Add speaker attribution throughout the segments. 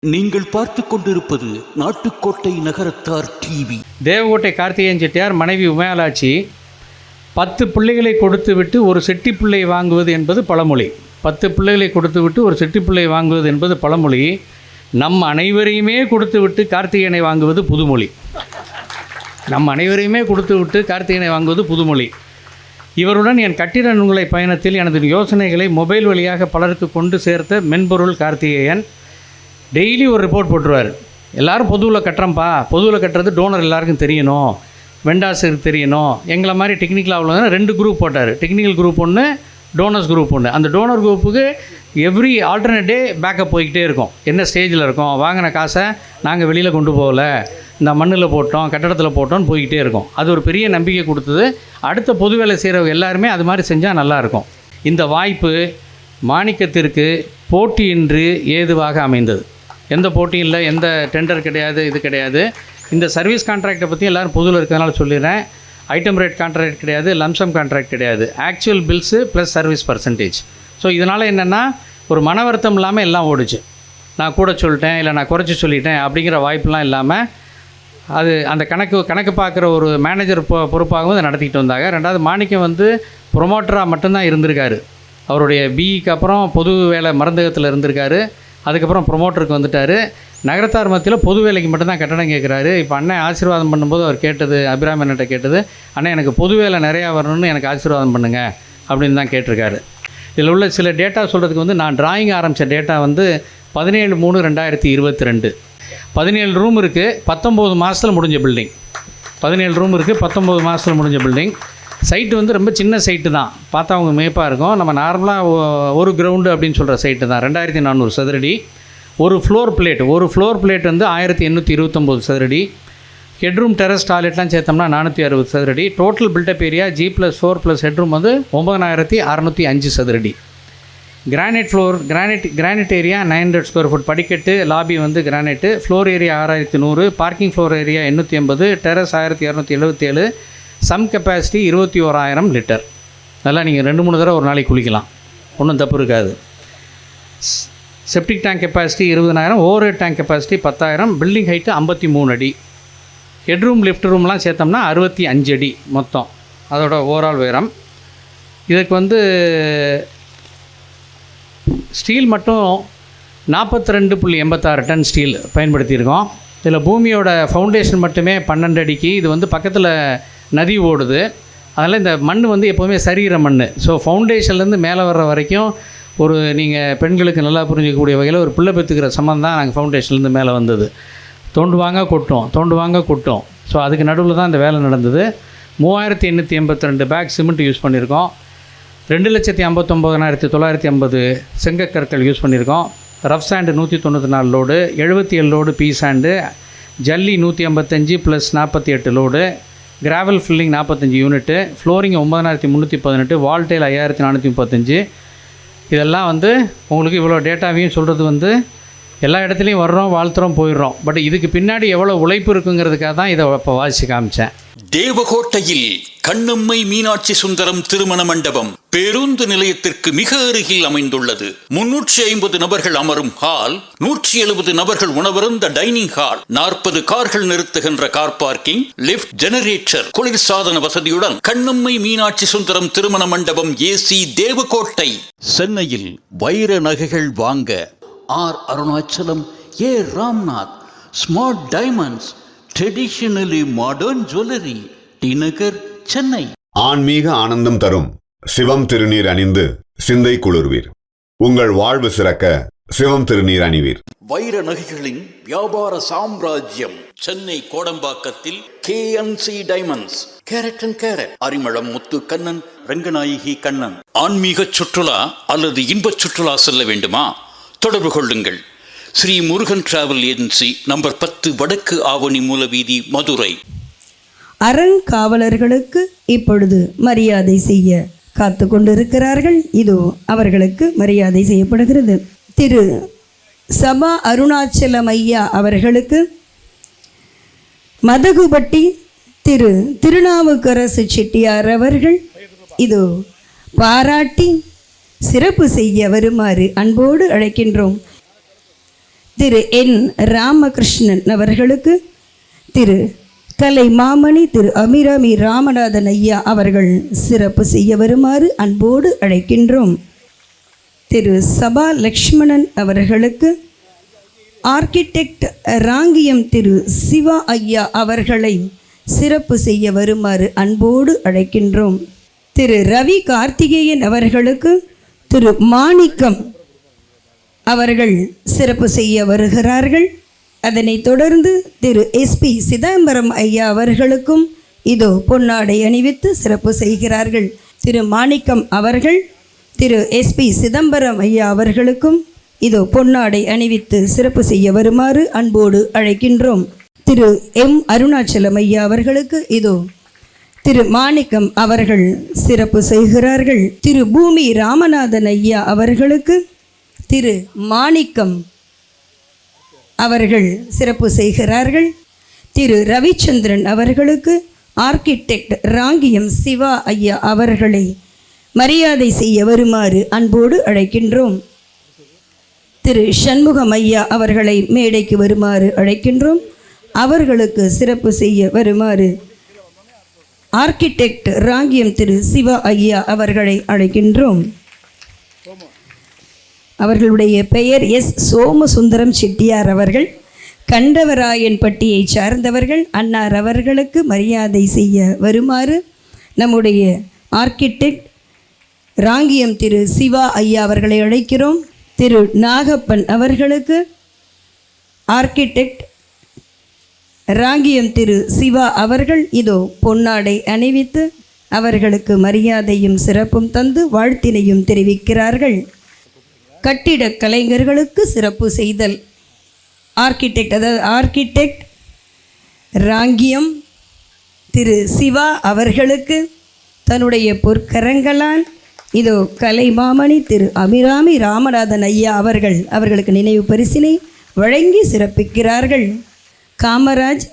Speaker 1: நீங்கள் பார்த்து கொண்டிருப்பது நாட்டுக்கோட்டை நகரத்தார் டிவி.
Speaker 2: தேவகோட்டை கார்த்திகேயன் செட்டியார் மனைவி உமையாளாச்சி 10 பிள்ளைகளை கொடுத்து விட்டு ஒரு செட்டி பிள்ளை வாங்குவது என்பது பழமொழி. 10 பிள்ளைகளை கொடுத்து விட்டு ஒரு செட்டி பிள்ளை வாங்குவது என்பது பழமொழி. நம் அனைவரையுமே கொடுத்து விட்டு கார்த்திகேயனை வாங்குவது புதுமொழி. புதுமொழி. இவருடன் என் கட்டிட நூலை பயணத்தில் எனது யோசனைகளை மொபைல் வழியாக பலருக்கு கொண்டு சேர்த்த மென்பொருள் கார்த்திகேயன். டெய்லி ஒரு ரிப்போர்ட் போட்டுருவார். எல்லோரும் பொதுவில் கட்டுறோம்ப்பா, பொதுவில் கட்டுறது டோனர் எல்லாருக்கும் தெரியணும், வெண்டாஸுக்கு தெரியணும். எங்களை மாதிரி டெக்னிக்கலாக உள்ளவங்க 2 குரூப் போட்டார். டெக்னிக்கல் குரூப் ஒன்று, டோனர்ஸ் குரூப் ஒன்று. அந்த டோனர் குரூப்புக்கு எவ்ரி ஆல்டர்னேட் டே பேக்கப் போய்கிட்டே இருக்கும். என்ன ஸ்டேஜில் இருக்கோம், வாங்கின காசை நாங்கள் வெளியில் கொண்டு போகல, இந்த மண்ணில் போட்டோம், கட்டடத்தில் போட்டோம்னு போய்கிட்டே இருக்கும். அது ஒரு பெரிய நம்பிக்கை கொடுத்தது. அடுத்த பொது வேலை செய்கிறவங்க எல்லாருமே அது மாதிரி செஞ்சால் நல்லாயிருக்கும். இந்த வாய்ப்பு மாணிக்கத்திற்கு போட்டியின்றி ஏதுவாக அமைந்தது. எந்த போட்டியும் இல்லை, எந்த டெண்டர் கிடையாது, இது கிடையாது. இந்த சர்வீஸ் கான்ட்ராக்டை பற்றி எல்லோரும் பொதுவில் இருக்கிறதுனால சொல்லிடுறேன். ஐட்டம் ரேட் கான்ட்ராக்ட் கிடையாது, லம்சம் கான்ட்ராக்ட் கிடையாது. Actual bills plus service percentage. So இதனால் என்னென்னா ஒரு மன வருத்தம் இல்லாமல் எல்லாம் ஓடிச்சு. நான் கூட சொல்லிட்டேன், இல்லை நான் குறைச்சி சொல்லிட்டேன் அப்படிங்கிற வாய்ப்புலாம் இல்லாமல் அது அந்த கணக்கு பார்க்குற ஒரு மேனேஜர் பொறுப்பாகவும் அதை நடத்திக்கிட்டு வந்தாங்க. ரெண்டாவது மாணிக்கம் வந்து ப்ரொமோட்டராக மட்டும்தான் இருந்திருக்காரு. அவருடைய பிஇக்கு அப்புறம் பொது வேலை மருந்தகத்தில் இருந்திருக்காரு. அதுக்கப்புறம் ப்ரொமோட்டருக்கு வந்துட்டார். நகரத்தார் மத்தியில் பொது வேலைக்கு மட்டும்தான் கட்டணம் கேட்குறாரு. இப்போ அண்ணன் ஆசீர்வாதம் பண்ணும்போது அவர் கேட்டது, அபிராம் அண்ணன்ட்ட கேட்டது, அண்ணன் எனக்கு பொது வேலை நிறையா வரணும்னு எனக்கு ஆசீர்வாதம் பண்ணுங்க அப்படின்னு தான் கேட்டிருக்காரு. இதில் உள்ள சில டேட்டா சொல்கிறதுக்கு வந்து நான் டிராயிங் ஆரம்பித்த டேட்டா வந்து 17/3/2022. 17 ரூம் இருக்குது, 19 மாதத்தில் முடிஞ்ச பில்டிங். 17 ரூம் இருக்குது, 19 மாதத்தில் முடிஞ்ச பில்டிங். சைட்டு வந்து ரொம்ப சின்ன சைட்டு தான், பார்த்தா அவங்க மேப்பாக இருக்கும். நம்ம நார்மலாக ஒரு கிரவுண்டு அப்படின்னு சொல்கிற சைட்டு தான். 2400 சதுரடி. ஒரு ஃப்ளோர் பிளேட் வந்து 1829 சதுரடி. ஹெட்ரூம் டெரஸ் டாய்லெட்லாம் சேர்த்தோம்னா 460 சதுரடி. Total build up area G+4+ headroom வந்து 9605 சதுரடி. Granite area 900 square foot. படிக்கட்டு, லாபி வந்து granite. Floor area 6100, parking floor area 880, terrace 1277, sump capacity 21,000 litre. நல்லா நீங்கள் 2-3 தடவை ஒரு நாளைக்கு குளிக்கலாம், ஒன்றும் தப்பு இருக்காது. Septic tank capacity 20,000, over head tank capacity 10,000. Building height 53 அடி. ஹெட்ரூம் லிஃப்ட் ரூம்லாம் சேர்த்தோம்னா 65 அடி மொத்தம், அதோட ஓவரால் உயரம். இதுக்கு வந்து ஸ்டீல் மட்டும் 42.86 டன் ஸ்டீல் பயன்படுத்தியிருக்கோம். இதில் பூமியோட ஃபவுண்டேஷன் மட்டுமே 12 அடிக்கு. இது வந்து பக்கத்தில் நதி ஓடுது, அதனால் இந்த மண் வந்து எப்போவுமே சரிகிற மண். ஸோ ஃபவுண்டேஷன்லேருந்து மேலே வர்ற வரைக்கும் ஒரு நீங்கள் பெண்களுக்கு நல்லா புரிஞ்சிக்கக்கூடிய வகையில் ஒரு பிள்ளை பெற்றுக்கிற சம்மந்தம் தான் நாங்கள் ஃபவுண்டேஷன்லேருந்து மேலே வந்தது. தோண்டுவாங்க கொட்டும். ஸோ அதுக்கு நடுவில் தான் இந்த வேலை நடந்தது. 3882 பேக் சிமெண்ட் யூஸ் பண்ணியிருக்கோம். 2,59,950 செங்கற்கற்கள் யூஸ் பண்ணியிருக்கோம். ரஃப் சாண்டு 194 லோடு, 77 லோடு பீ சாண்டு, ஜல்லி 155 + 48 load, gravel filling 45 unit, flooring 9318, வால் டைல் 5435. இதெல்லாம் வந்து உங்களுக்கு இவ்வளோ டேட்டாவையும் சொல்கிறது வந்து எல்லா இடத்துலையும் வர்றோம், வாழ்த்துறோம், போயிடுறோம். பட் இதுக்கு பின்னாடி எவ்வளோ உழைப்பு இருக்குங்கிறதுக்காக தான் இதை இப்போ வாசித்து காமிச்சேன்.
Speaker 1: தேவகோட்டையில் கண்ணம்மை மீனாட்சி சுந்தரம் திருமண மண்டபம் பேருந்து நிலையத்திற்கு மிக அருகில் அமைந்துள்ளது. 350 நபர்கள் அமரும் ஹால், 170 நபர்கள் உணவருந்த டைனிங் ஹால், 40 கார்கள் நிறுத்துகின்ற கார் பார்க்கிங், லிப்ட், ஜெனரேட்டர், குளிர்சாதன வசதியுடன் கண்ணம்மை மீனாட்சி சுந்தரம் திருமண மண்டபம் ஏசி தேவகோட்டை. சென்னையில் வைர நகைகள் வாங்க R Arunachalam, A Ramnath, smart diamonds, traditionally modern jewellery, T Nagar, Chennai.
Speaker 3: ஆன்மீக ஆனந்தம் தரும் சிவம் திருநீர் அணிந்து சிந்தை குளிர்வீர். உங்கள் வாழ்வு சிறக்க சிவம் திருநீர் அணிவீர்.
Speaker 1: வைர நகைகளின் வியாபார சாம்ராஜ்யம் சென்னை கோடம்பாக்கத்தில் KNC diamonds, carat and carat, Arimalam Muthu Kannan, Ranganayaki Kannan. ஆன்மீக சுற்றுலா அல்லது இன்பச் சுற்றுலா செல்ல வேண்டுமா? தொடர்பு கொள்ளுங்கள். Sri Murugan travel agency, number 10, வடக்கு ஆவணி மூலவீதி, மதுரை.
Speaker 4: அறங்காவலர்களுக்கு இப்பொழுது மரியாதை செய்ய காத்து கொண்டிருக்கிறார்கள். இதோ அவர்களுக்கு மரியாதை செய்யப்படுகிறது. திரு சபா அருணாச்சலம் ஐயா அவர்களுக்கு மதகுபட்டி திரு திருநாவுக்கரசு செட்டியார் அவர்கள் இதோ பாராட்டி சிறப்பு செய்ய வருமாறு அன்போடு அழைக்கின்றோம். திரு என் ராமகிருஷ்ணன் அவர்களுக்கு திரு கலை மாமணி திரு அபிராமி ராமநாதன் ஐயா அவர்கள் சிறப்பு செய்ய வருமாறு அன்போடு அழைக்கின்றோம். திரு சபா லக்ஷ்மணன் அவர்களுக்கு ஆர்கிடெக்ட் ராங்கியம் திரு சிவா ஐயா அவர்களை சிறப்பு செய்ய வருமாறு அன்போடு அழைக்கின்றோம். திரு ரவி கார்த்திகேயன் அவர்களுக்கு திரு மாணிக்கம் அவர்கள் சிறப்பு செய்ய வருகிறார்கள். அதனைத் தொடர்ந்து திரு எஸ்பி சிதம்பரம் ஐயா அவர்களுக்கும் இதோ பொன்னாடை அணிவித்து சிறப்பு செய்கிறார்கள். திரு மாணிக்கம் அவர்கள் திரு எஸ்பி சிதம்பரம் ஐயா அவர்களுக்கும் இதோ பொன்னாடை அணிவித்து சிறப்பு செய்ய வருமாறு அன்போடு அழைக்கின்றோம். திரு எம் அருணாச்சலம் ஐயா அவர்களுக்கு இதோ திரு மாணிக்கம் அவர்கள் சிறப்பு செய்கிறார்கள். திரு பூமி ராமநாதன் ஐயா அவர்களுக்கு திரு மாணிக்கம் அவர்கள் சிறப்பு செய்கிறார்கள். திரு ரவிச்சந்திரன் அவர்களுக்கு ஆர்கிடெக்ட் ராங்கியம் சிவா ஐயா அவர்களை மரியாதை செய்ய வருமாறு அன்போடு அழைக்கின்றோம். திரு சண்முகம் ஐயா அவர்களை மேடைக்கு வருமாறு அழைக்கின்றோம். அவர்களுக்கு சிறப்பு செய்ய வருமாறு ஆர்கிடெக்ட் ராங்கியம் திரு சிவா ஐயா அவர்களை அழைக்கின்றோம். அவர்களுடைய பெயர் எஸ் சோமசுந்தரம் செட்டியார் அவர்கள், கண்டவராயன்பட்டியை சார்ந்தவர்கள். அன்னார் அவர்களுக்கு மரியாதை செய்ய வருமாறு நம்முடைய ஆர்கிடெக்ட் ராங்கியம் திரு சிவா ஐயா அவர்களை அழைக்கிறோம். திரு நாகப்பன் அவர்களுக்கு ஆர்கிடெக்ட் ராங்கியம் திரு சிவா அவர்கள் இதோ பொன்னாடை அணிவித்து அவர்களுக்கு மரியாதையும் சிறப்பும் தந்து வாழ்த்தினையும் தெரிவிக்கிறார்கள். கட்டிடக் கலைஞர்களுக்கு சிறப்பு செய்தல் ஆர்கிடெக்ட் ராங்கியம் திரு சிவா அவர்களுக்கு தன்னுடைய பொற்கரங்களால் இதோ கலைமாமணி திரு அபிராமி ராமநாதன் ஐயா அவர்களுக்கு நினைவு பரிசினை வழங்கி சிறப்பிக்கிறார்கள். காமராஜ்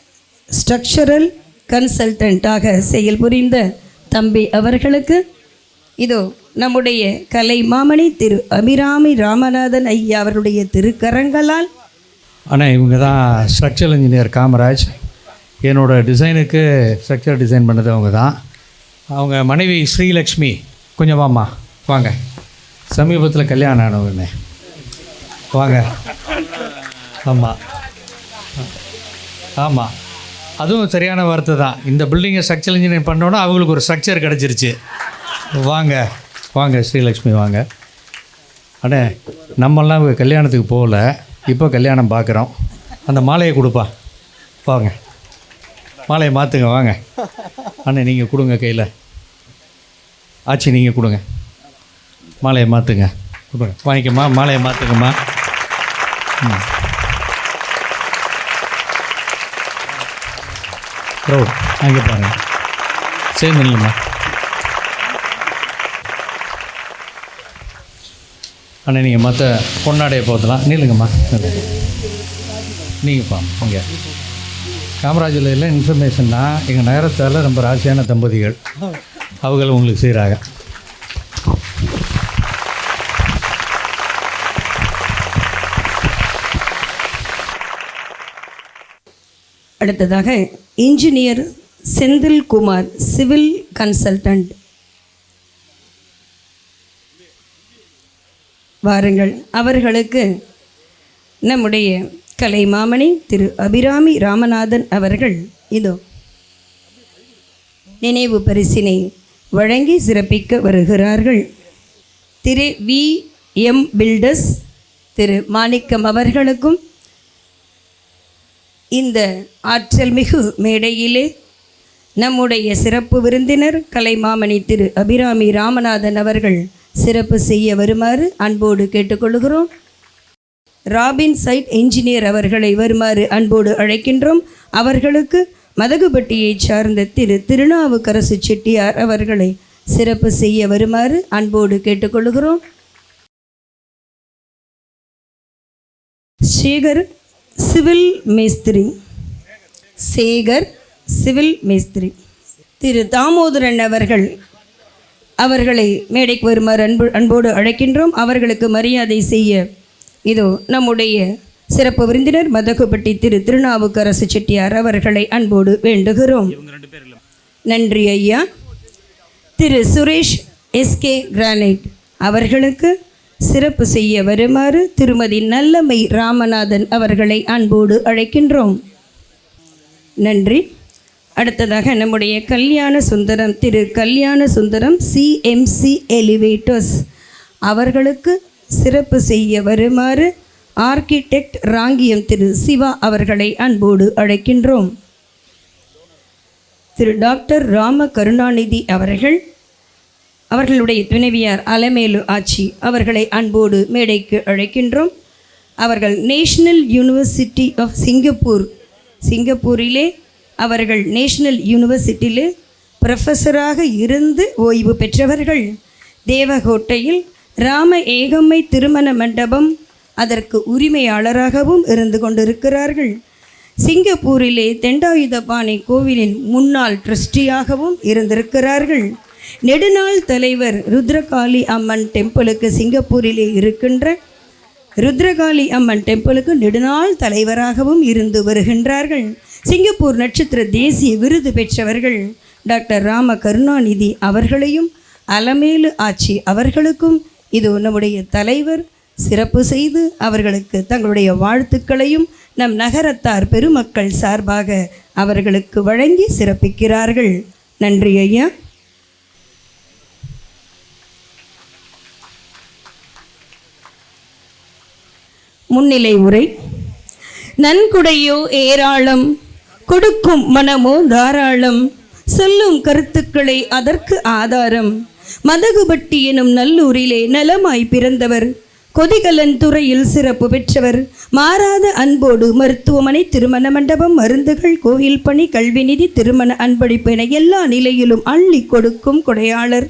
Speaker 4: ஸ்ட்ரக்சரல் கன்சல்டண்ட்டாக செயல்புரிந்த தம்பி அவர்களுக்கு இதோ நம்முடைய கலைமாமணி திரு அபிராமி ராமநாதன் ஐயா அவர்களுடைய திருக்கரங்களால்.
Speaker 2: ஆனால் இவங்க தான் ஸ்ட்ரக்சரல் இன்ஜினியர் காமராஜ். என்னோடய டிசைனுக்கு ஸ்ட்ரக்சர் டிசைன் பண்ணது அவங்க தான். அவங்க மனைவி ஸ்ரீலக்ஷ்மி கொஞ்சம் வாம்மா வாங்க. சமீபத்தில் கல்யாணம் ஆனவங்க வாங்க. ஆமாம் ஆமாம், அதுவும் சரியான வார்த்தை தான். இந்த பில்டிங்கை ஸ்ட்ரக்சரல் இன்ஜினியர் பண்ணோன்னா அவங்களுக்கு ஒரு ஸ்ட்ரக்சர் கிடச்சிருச்சு. வாங்க வாங்க ஸ்ரீலக்ஷ்மி வாங்க. அண்ணே, நம்மெல்லாம் கல்யாணத்துக்கு போகல, இப்போ கல்யாணம் பார்க்குறோம். அந்த மாலையை கொடுப்பா, வாங்க மாலையை மாற்றுங்க வாங்க. அண்ணே நீங்கள் கொடுங்க கையில். ஆச்சி நீங்கள் கொடுங்க, மாலையை மாற்றுங்க. கொடுங்க, வாங்கிக்கம்மா, மாலையை மாற்றுங்கம்மா. ரோட் அங்கே பாருங்கள், சேர்ந்து இல்லைம்மா. அண்ணே நீங்கள் மற்ற பொன்னாடையை போத்தலாம். நீளுங்கம்மா, நீங்கப்பா. இங்கே காமராஜில் எல்லாம் இன்ஃபர்மேஷன்னா எங்கள் நகரத்தால் ரொம்ப ராசியான தம்பதிகள் அவங்களும் உங்களுக்கு செய்கிறாங்க.
Speaker 4: அடுத்ததாக இன்ஜினியர் செந்தில்குமார் சிவில் கன்சல்டன்ட் வாருங்கள். அவர்களுக்கு நம்முடைய கலைமாமணி திரு அபிராமி ராமநாதன் அவர்கள் இதோ நினைவு பரிசினை வழங்கி சிறப்பிக்க வருகிறார்கள். திரு வி எம் பில்டர்ஸ் திரு மாணிக்கம் அவர்களுக்கும் இந்த ஆற்றல் மிகு மேடையிலே நம்முடைய சிறப்பு விருந்தினர் கலைமாமணி திரு அபிராமி ராமநாதன் அவர்கள் சிறப்பு செய்ய வருமாறு அன்போடு கேட்டுக்கொள்கிறோம். ராபின் சைட் என்ஜினியர் அவர்களை வருமாறு அன்போடு அழைக்கின்றோம். அவர்களுக்கு மதகுபட்டியை சார்ந்த திரு திருநாவுக்கரசு செட்டியார் அவர்களை சிறப்பு செய்ய வருமாறு அன்போடு கேட்டுக்கொள்கிறோம். சேகர் சிவில் மேஸ்திரி திரு தாமோதரன் அவர்களை மேடைக்கு வருமாறு அன்போடு அழைக்கின்றோம். அவர்களுக்கு மரியாதை செய்ய இதோ நம்முடைய சிறப்பு விருந்தினர் மதகுபட்டி திரு திருநாவுக்கரசு செட்டியார் அவர்களை அன்போடு வேண்டுகிறோம். நன்றி ஐயா. திரு சுரேஷ் எஸ்கே கிரானைட் அவர்களுக்கு சிறப்பு செய்ய வருமாறு திருமதி நல்லம்மை ராமநாதன் அவர்களை அன்போடு அழைக்கின்றோம். நன்றி. அடுத்ததாக நம்முடைய கல்யாண சுந்தரம் திரு கல்யாண சுந்தரம் சிஎம்சி எலிவேட்டர்ஸ் அவர்களுக்கு சிறப்பு செய்ய வருமாறு ஆர்கிடெக்ட் ராங்கியம் திரு சிவா அவர்களை அன்போடு அழைக்கின்றோம். திரு டாக்டர் ராம கருணாநிதி அவர்களுடைய துணைவியார் அலமேலு ஆச்சி அவர்களை அன்போடு மேடைக்கு அழைக்கின்றோம். அவர்கள் நேஷனல் யூனிவர்சிட்டி ஆஃப் சிங்கப்பூரிலே அவர்கள் நேஷனல் யூனிவர்சிட்டியிலே ப்ரொஃபஸராக இருந்து ஓய்வு பெற்றவர்கள். தேவகோட்டையில் ராம ஏகம்மை திருமண மண்டபம் அதற்கு உரிமையாளராகவும் இருந்து கொண்டிருக்கிறார்கள். சிங்கப்பூரிலே தெண்டாயுதபாணி கோவிலின் முன்னாள் ட்ரஸ்டியாகவும் இருந்திருக்கிறார்கள். நெடுநாள் தலைவர் ருத்ரகாளி அம்மன் டெம்பிளுக்கு சிங்கப்பூரிலே இருக்கின்ற ருத்ரகாளி அம்மன் டெம்பிளுக்கு நெடுநாள் தலைவராகவும் இருந்து வருகின்றார்கள். சிங்கப்பூர் நட்சத்திர தேசிய விருது பெற்றவர்கள். டாக்டர் ராம கருணாநிதி அவர்களையும் அலமேலு ஆச்சி அவர்களுக்கும் இது நம்முடைய தலைவர் சிறப்பு செய்து அவர்களுக்கு தங்களுடைய வாழ்த்துக்களையும் நம் நகரத்தார் பெருமக்கள் சார்பாக அவர்களுக்கு வழங்கி சிறப்பிக்கிறார்கள். நன்றி ஐயா. முன்னிலை உரை. நன்கொடையோ ஏராளம், கொடுக்கும் மனமோ தாராளம், சொல்லும் கருத்துக்களை அதற்கு ஆதாரம். மதகுபட்டி எனும் நல்லூரிலே நலமாய் பிறந்தவர், கொதிகலன் துறையில் சிறப்பு பெற்றவர், மாறாத அன்போடு மருத்துவமனை, திருமண மண்டபம், மருந்துகள், கோயில் பணி, கல்வி நிதி, திருமண அன்பளிப்பு என எல்லா நிலையிலும் அள்ளி கொடுக்கும் கொடையாளர்,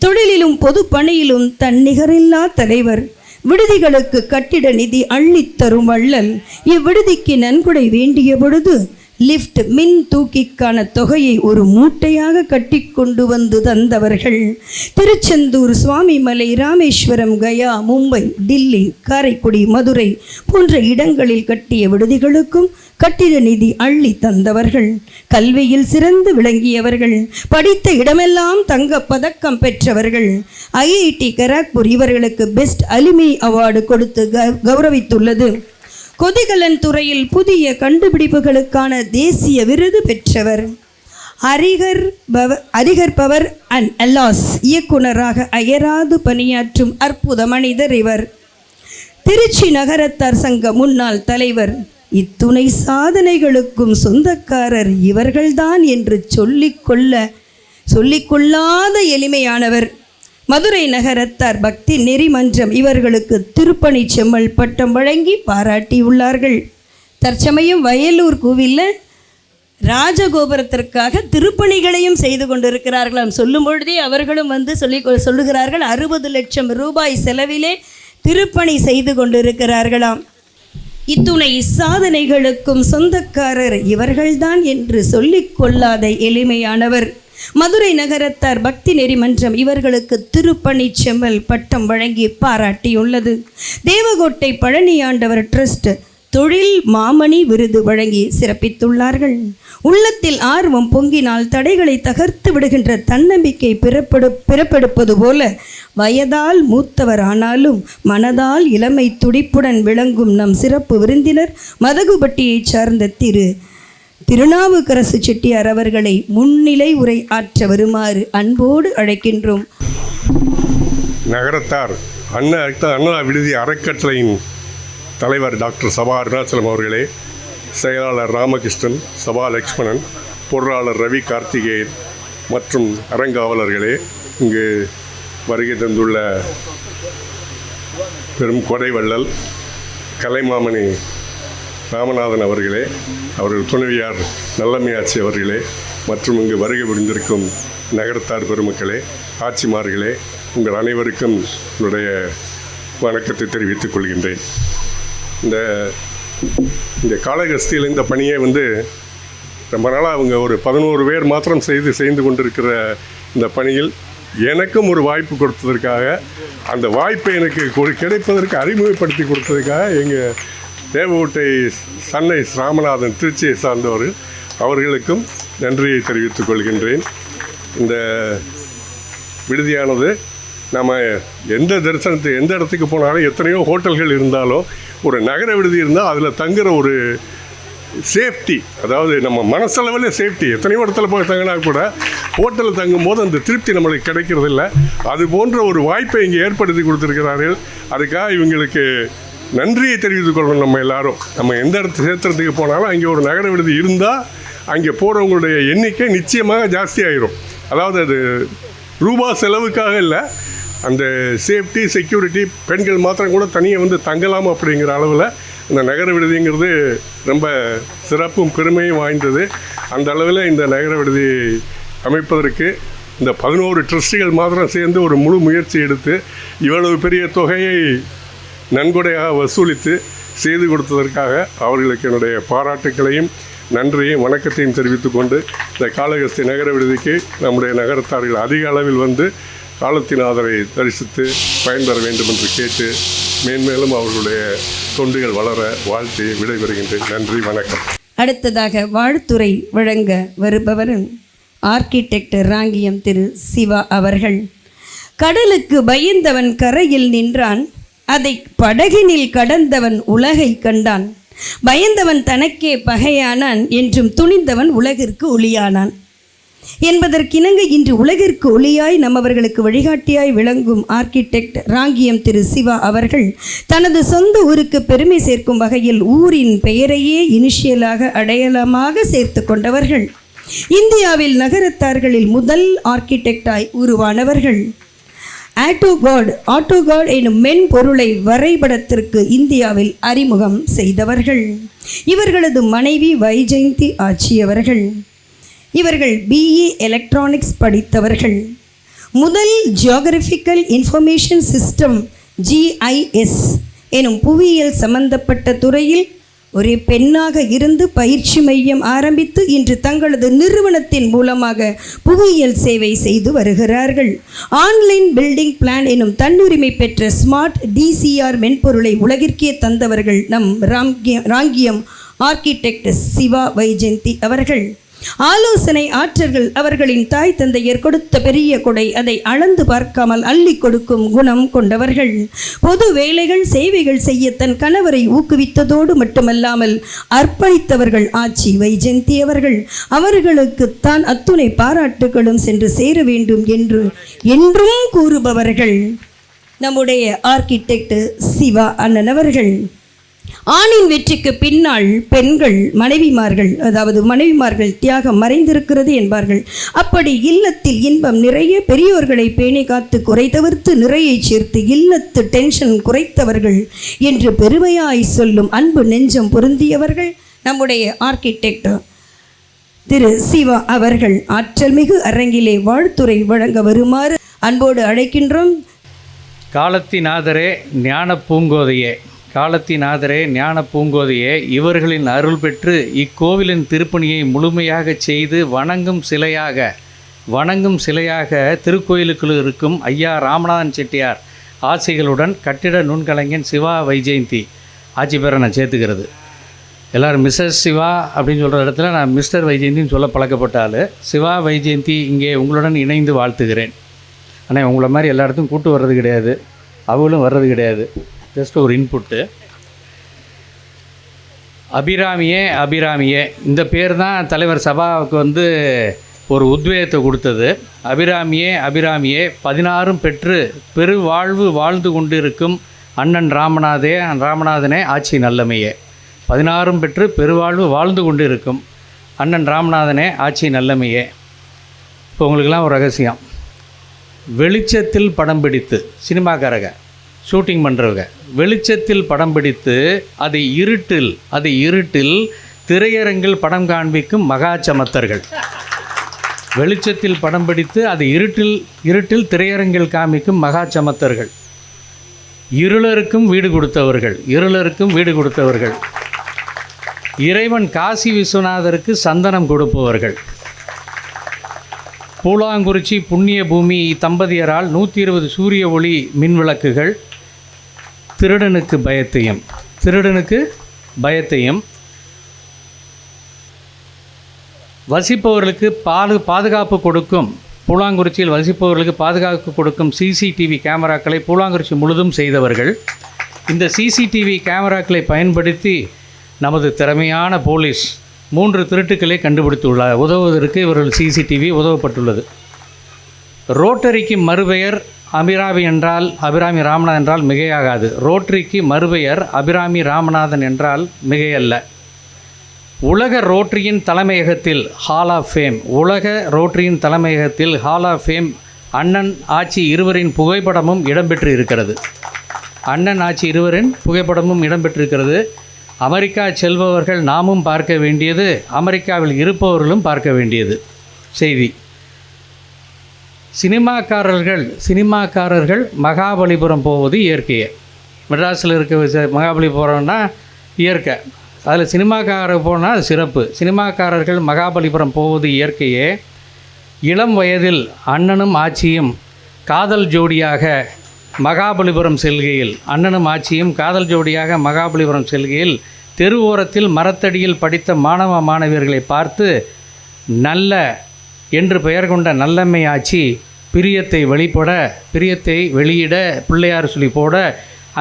Speaker 4: தொழிலிலும் பொது பணியிலும் தன்னிகரில்லா தலைவர், விடுதிகளுக்கு கட்டிட நிதி அள்ளித்தரும் வள்ளல், இவ்விடுதிக்கு நன்கொடை வேண்டிய பொழுது லிஃப்ட் மின் தூக்கிக்கான தொகையை ஒரு மூட்டையாக கட்டி கொண்டு வந்து தந்தவர்கள். திருச்செந்தூர், சுவாமிமலை, ராமேஸ்வரம், கயா, மும்பை, டில்லி, காரைக்குடி, மதுரை போன்ற இடங்களில் கட்டிய விடுதிகளுக்கும் கட்டிட நிதி அள்ளி தந்தவர்கள். கல்வியில் சிறந்து விளங்கியவர்கள், படித்த இடமெல்லாம் தங்க பதக்கம் பெற்றவர்கள். ஐஐடி கராக்பூர் இவர்களுக்கு பெஸ்ட் அலுமினி அவார்டு கொடுத்து கௌரவித்துள்ளது. கொதிகலன் துறையில் புதிய கண்டுபிடிப்புகளுக்கான தேசிய விருது பெற்றவர். அரிகர் பவர் அண்ட் அல்லாஸ் இயக்குனராக அயராது பணியாற்றும் அற்புத மனிதர் இவர். திருச்சி நகரத்தார் சங்க முன்னாள் தலைவர். இத்துணை சாதனைகளுக்கும் சொந்தக்காரர் இவர்கள்தான் என்று சொல்லிக்கொள்ளாத எளிமையானவர். மதுரை நகரத்தார் பக்தி நெறிமன்றம் இவர்களுக்கு திருப்பணி செம்மல் பட்டம் வழங்கி பாராட்டியுள்ளார்கள். தற்சமயம் வயலூர் கோவிலில் ராஜகோபுரத்திற்காக திருப்பணிகளையும் செய்து கொண்டிருக்கிறார்களாம். சொல்லும் பொழுதே அவர்களும் வந்து சொல்லுகிறார்கள் 60 லட்சம் ரூபாய் செலவிலே திருப்பணி செய்து கொண்டிருக்கிறார்களாம். இத்துணை சாதனைகளுக்கும் சொந்தக்காரர் இவர்கள்தான் என்று சொல்லிக்கொள்ளாத எளிமையானவர். மதுரை நகரத்தார் பக்தி நெறிமன்றம் இவர்களுக்கு திருப்பணி செம்மல் பட்டம் வழங்கி பாராட்டியுள்ளது. தேவகோட்டை பழனியாண்டவர் ட்ரஸ்ட் தொழில் மாமணி விருது வழங்கி சிறப்பித்துள்ளார்கள். உள்ளத்தில் ஆர்வம் பொங்கினால் தடைகளை தகர்த்து விடுகின்ற தன்னம்பிக்கை பிறப்பெடுப்பது போல வயதால் மூத்தவர் ஆனாலும் மனதால் இளமை துடிப்புடன் விளங்கும் நம் சிறப்பு விருந்தினர் மதகுபட்டியைச் சார்ந்த திருநாவுக்கரசு செட்டியார் அவர்களை முன்னிலை உரை ஆற்ற வருமாறு அன்போடு அழைக்கின்றோம்.
Speaker 5: நகரத்தார் அண்ணா விடுதி அறக்கட்டளையின் தலைவர் டாக்டர் சபா அருணாச்சலம் அவர்களே, செயலாளர் ராமகிருஷ்ணன், சபா லக்ஷ்மணன், பொருளாளர் ரவி கார்த்திகேயன் மற்றும் அறங்காவலர்களே, இங்கு வருகை தந்துள்ள பெரும் கொடைவள்ளல் கலைமாமணி ராமநாதன் அவர்களே, அவர்கள் துணைவியார் நல்லம்மையாச்சி அவர்களே மற்றும் இங்கு வருகை புரிந்திருக்கும் நகரத்தார் பெருமக்களே, ஆட்சிமார்களே, உங்கள் அனைவருக்கும் என்னுடைய வணக்கத்தை தெரிவித்துக் கொள்கின்றேன். இந்த காளகஸ்தியில் இந்த பணியை ரொம்ப நாளாக அவங்க ஒரு 11 பேர் மாத்திரம் செய்து கொண்டிருக்கிற இந்த பணியில் எனக்கும் ஒரு வாய்ப்பு கொடுத்ததற்காக, அந்த வாய்ப்பை எனக்கு கிடைப்பதற்கு அறிமுகப்படுத்தி கொடுத்ததுக்காக எங்கள் தேவகோட்டை சன்னைஸ் ராமநாதன் திருச்சியை சார்ந்தவர், அவர்களுக்கும் நன்றியை தெரிவித்துக் கொள்கின்றேன். இந்த விடுதியானது நம்ம எந்த இடத்துக்கு போனாலும் எத்தனையோ ஹோட்டல்கள் இருந்தாலும் ஒரு நகர விடுதி இருந்தால் அதில் தங்குற ஒரு சேஃப்டி, அதாவது நம்ம மனசளவில் சேஃப்டி, எத்தனையோ இடத்துல போய் தங்கினா கூட ஹோட்டலில் தங்கும்போது அந்த திருப்தி நம்மளுக்கு கிடைக்கிறதில்ல. அது போன்ற ஒரு வாய்ப்பை இங்கே ஏற்படுத்தி கொடுத்துருக்கிறார்கள். அதுக்காக இவங்களுக்கு நன்றியை தெரிவித்துக் கொள்ளணும். நம்ம எல்லாரும் நம்ம எந்த இடத்துக்கு போனாலும் அங்கே ஒரு நகர விடுதி இருந்தால் அங்கே போகிறவங்களுடைய எண்ணிக்கை நிச்சயமாக ஜாஸ்தி ஆகிரும். அதாவது அது ரூபா செலவுக்காக இல்லை, அந்த சேஃப்டி செக்யூரிட்டி, பெண்கள் மாத்திரம் கூட தனியாக தங்கலாம் அப்படிங்கிற அளவில் இந்த நகர விடுதிங்கிறது ரொம்ப சிறப்பும் பெருமையும் வாய்ந்தது. அந்த அளவில் இந்த நகர விடுதி அமைப்பதற்கு இந்த 11 ட்ரஸ்டிகள் மாத்திரம் சேர்ந்து ஒரு முழு முயற்சி எடுத்து இவ்வளவு பெரிய தொகையை நன்கொடையாக வசூலித்து செய்து கொடுத்ததற்காக அவர்களுக்கு என்னுடைய பாராட்டுக்களையும் நன்றியையும் வணக்கத்தையும் தெரிவித்துக் கொண்டு, இந்த காளஹஸ்தி நகர விடுதிக்கு நம்முடைய நகரத்தார்கள் அதிக அளவில் காலத்தினாதரை தரிசித்து பயன்பெற வேண்டும் என்று கேட்டு மேன்மேலும் அவர்களுடைய தொண்டுகள் வளர வாழ்த்தி விடைபெறுகின்றேன். நன்றி, வணக்கம்.
Speaker 4: அடுத்ததாக வாழ்த்துரை வழங்க வருபவர் ஆர்கிடெக்ட் ராங்கியம் திரு சிவா அவர்கள். கடலுக்கு பயந்தவன் கரையில் நின்றான், அதை படகினில் கடந்தவன் உலகை கண்டான். பயந்தவன் தனக்கே பகையானான், என்றும் துணிந்தவன் உலகிற்கு ஒளியானான் என்பதற்கிணங்க இன்று உலகிற்கு ஒளியாய் நம்மவர்களுக்கு வழிகாட்டியாய் விளங்கும் ஆர்கிடெக்ட் ராங்கியம் திரு சிவா அவர்கள் தனது சொந்த ஊருக்கு பெருமை சேர்க்கும் வகையில் ஊரின் பெயரையே இனிஷியலாக அடையாளமாக சேர்த்து கொண்டவர்கள். இந்தியாவில் நகரத்தார்களில் முதல் ஆர்கிடெக்டாய் உருவானவர்கள். ஆட்டோகாட் எனும் மென்பொருளை வரைபடத்திற்கு இந்தியாவில் அறிமுகம் செய்தவர்கள். இவர்களது மனைவி வைஜெயந்தி ஆச்சியவர்கள். இவர்கள் BE எலக்ட்ரானிக்ஸ் படித்தவர்கள். முதல் ஜியோகிராஃபிக்கல் இன்ஃபர்மேஷன் சிஸ்டம் GIS எனும் புவியியல் சம்பந்தப்பட்ட துறையில் ஒரு பெண்ணாக இருந்து பயிற்சி மையம் ஆரம்பித்து இன்று தங்களது நிறுவனத்தின் மூலமாக புவியியல் சேவை செய்து வருகிறார்கள். ஆன்லைன் பில்டிங் பிளான் எனும் தன்னுரிமை பெற்ற ஸ்மார்ட் DCR மென்பொருளை உலகிற்கே தந்தவர்கள் நம் ராங்கியம் ஆர்கிடெக்ட் சிவா வைஜெயந்தி அவர்கள். ஆலோசனை ஆற்றல்கள் அவர்களின் தாய் தந்தையர் கொடுத்த பெரிய கொடை, அதை அளந்து பார்க்காமல் அள்ளி கொடுக்கும் குணம் கொண்டவர்கள். பொது வேலைகள் சேவைகள் செய்ய தன் கணவரை ஊக்குவித்ததோடு மட்டுமல்லாமல் அர்ப்பணித்தவர்கள் ஆச்சி வைஜெயந்தி அவர்கள். அவர்களுக்கு தான் அத்துணை பாராட்டுகளும் சென்று சேர வேண்டும் என்று என்றும் கூறுபவர்கள் நம்முடைய ஆர்கிடெக்ட் சிவா அண்ணன் அவர்கள். ஆணின் வெற்றிக்கு பின்னால் பெண்கள் மனைவிமார்கள் தியாகம் மறைந்திருக்கிறது என்பார்கள். அப்படி இல்லத்தில் இன்பம் நிறைய பெரியோர்களை பேணி காத்து குறை தவிர்த்து நிறையை சேர்த்து இல்லத்து டென்ஷன் குறைத்தவர்கள் என்று பெருமையாய் சொல்லும் அன்பு நெஞ்சம் பொருந்தியவர்கள் நம்முடைய ஆர்கிடெக்ட் திரு சிவா அவர்கள். ஆற்றல் மிகு அரங்கிலே வாழ்த்துரை வழங்க வருமாறு அன்போடு அழைக்கின்றோம்.
Speaker 2: காலத்தினாதரே ஞான பூங்கோதையே இவர்களின் அருள் பெற்று இக்கோவிலின் திருப்பணியை முழுமையாக செய்து வணங்கும் சிலையாக திருக்கோயிலுக்குள் இருக்கும் ஐயா ராமநாதன் செட்டியார் ஆசைகளுடன் கட்டிட நுண்கலைஞன் சிவா வைஜெயந்தி ஆட்சி பேரை நான் சேர்த்துக்கிறது. எல்லோரும் மிஸ்ஸஸ் சிவா அப்படின்னு சொல்கிற இடத்துல நான் மிஸ்டர் வைஜெயந்தின்னு சொல்ல பழக்கப்பட்டால் சிவா வைஜெயந்தி இங்கே உங்களுடன் இணைந்து வாழ்த்துகிறேன். ஆனால் உங்களை மாதிரி எல்லா இடத்துக்கும் கூட்டு வர்றது கிடையாது, அவங்களும் வர்றது கிடையாது. ஜஸ்ட் ஒரு இன்புட்டு. அபிராமியே இந்த பேர் தான் தலைவர் சபாவுக்கு ஒரு உத்வேகத்தை கொடுத்தது. அபிராமியே 16 பெற்று பெருவாழ்வு வாழ்ந்து கொண்டிருக்கும் அண்ணன் ராமநாதனே ஆட்சி நல்லமையே. 16 பெற்று பெருவாழ்வு வாழ்ந்து கொண்டிருக்கும் அண்ணன் ராமநாதனே ஆட்சி நல்லமையே. இப்போ உங்களுக்கெல்லாம் ஒரு ரகசியம். வெளிச்சத்தில் படம் பிடித்து சினிமாக்காரங்க ஷூட்டிங் பண்ணுறவங்க வெளிச்சத்தில் படம் பிடித்து அதை இருட்டில் திரையரங்கில் படம் காண்பிக்கும் மகா சமத்தர்கள். வெளிச்சத்தில் படம் பிடித்து அதை இருட்டில் திரையரங்கில் காமிக்கும் மகா சமத்தர்கள். இருளருக்கும் வீடு கொடுத்தவர்கள். இறைவன் காசி விஸ்வநாதருக்கு சந்தனம் கொடுப்பவர்கள். பூலாங்குறிச்சி புண்ணிய பூமி தம்பதியரால் 120 சூரிய ஒளி மின் விளக்குகள். திருடனுக்கு பயத்தையும், வசிப்பவர்களுக்கு பாதுகாப்பு கொடுக்கும், பூலாங்குறிச்சியில் வசிப்பவர்களுக்கு பாதுகாப்பு கொடுக்கும் சிசிடிவி கேமராக்களை பூலாங்குறிச்சி முழுதும் செய்தவர்கள். இந்த சிசிடிவி கேமராக்களை பயன்படுத்தி நமது திறமையான போலீஸ் 3 திருட்டுக்களை கண்டுபிடித்துள்ளார். உதவுவதற்கு இவர்கள் சிசிடிவி உதவப்பட்டுள்ளது. ரோட்டரிக்கு மறுபெயர் அபிராமி என்றால் அபிராமி ராமநாதன் என்றால் மிகையாகாது. ரோட்டரிக்கு மறுபெயர் அபிராமி ராமநாதன் என்றால் மிகையல்ல. உலக ரோட்டரியின் தலைமையகத்தில் ஹால் ஆஃப் ஃபேம், உலக ரோட்டரியின் தலைமையகத்தில் ஹால் ஆஃப் ஃபேம் அண்ணன் ஆச்சி இருவரின் புகைப்படமும் இடம்பெற்று இருக்கிறது. அண்ணன் ஆச்சி இருவரின் புகைப்படமும் இடம்பெற்றிருக்கிறது. அமெரிக்கா செல்பவர்கள் நாமும் பார்க்க வேண்டியது, அமெரிக்காவில் இருப்பவர்களும் பார்க்க வேண்டியது செய்தி. சினிமாக்காரர்கள் மகாபலிபுரம் போவது இயற்கையே. மெட்ராஸில் இருக்க மகாபலிபுரம்னா இயற்கை, அதில் சினிமாக்காரர் போனால் அது சிறப்பு. சினிமாக்காரர்கள் மகாபலிபுரம் போவது இயற்கையே. இளம் வயதில் அண்ணனும் ஆச்சியும் காதல் ஜோடியாக மகாபலிபுரம் செல்கையில், அண்ணனும் ஆச்சியும் காதல் ஜோடியாக மகாபலிபுரம் செல்கையில் தெரு ஓரத்தில் மரத்தடியில் படித்த மாணவ மாணவியர்களை பார்த்து நல்ல என்று பெயர் கொண்ட நல்லம்மை ஆச்சி பிரியத்தை வெளியிட பிள்ளையார் சொல்லி போட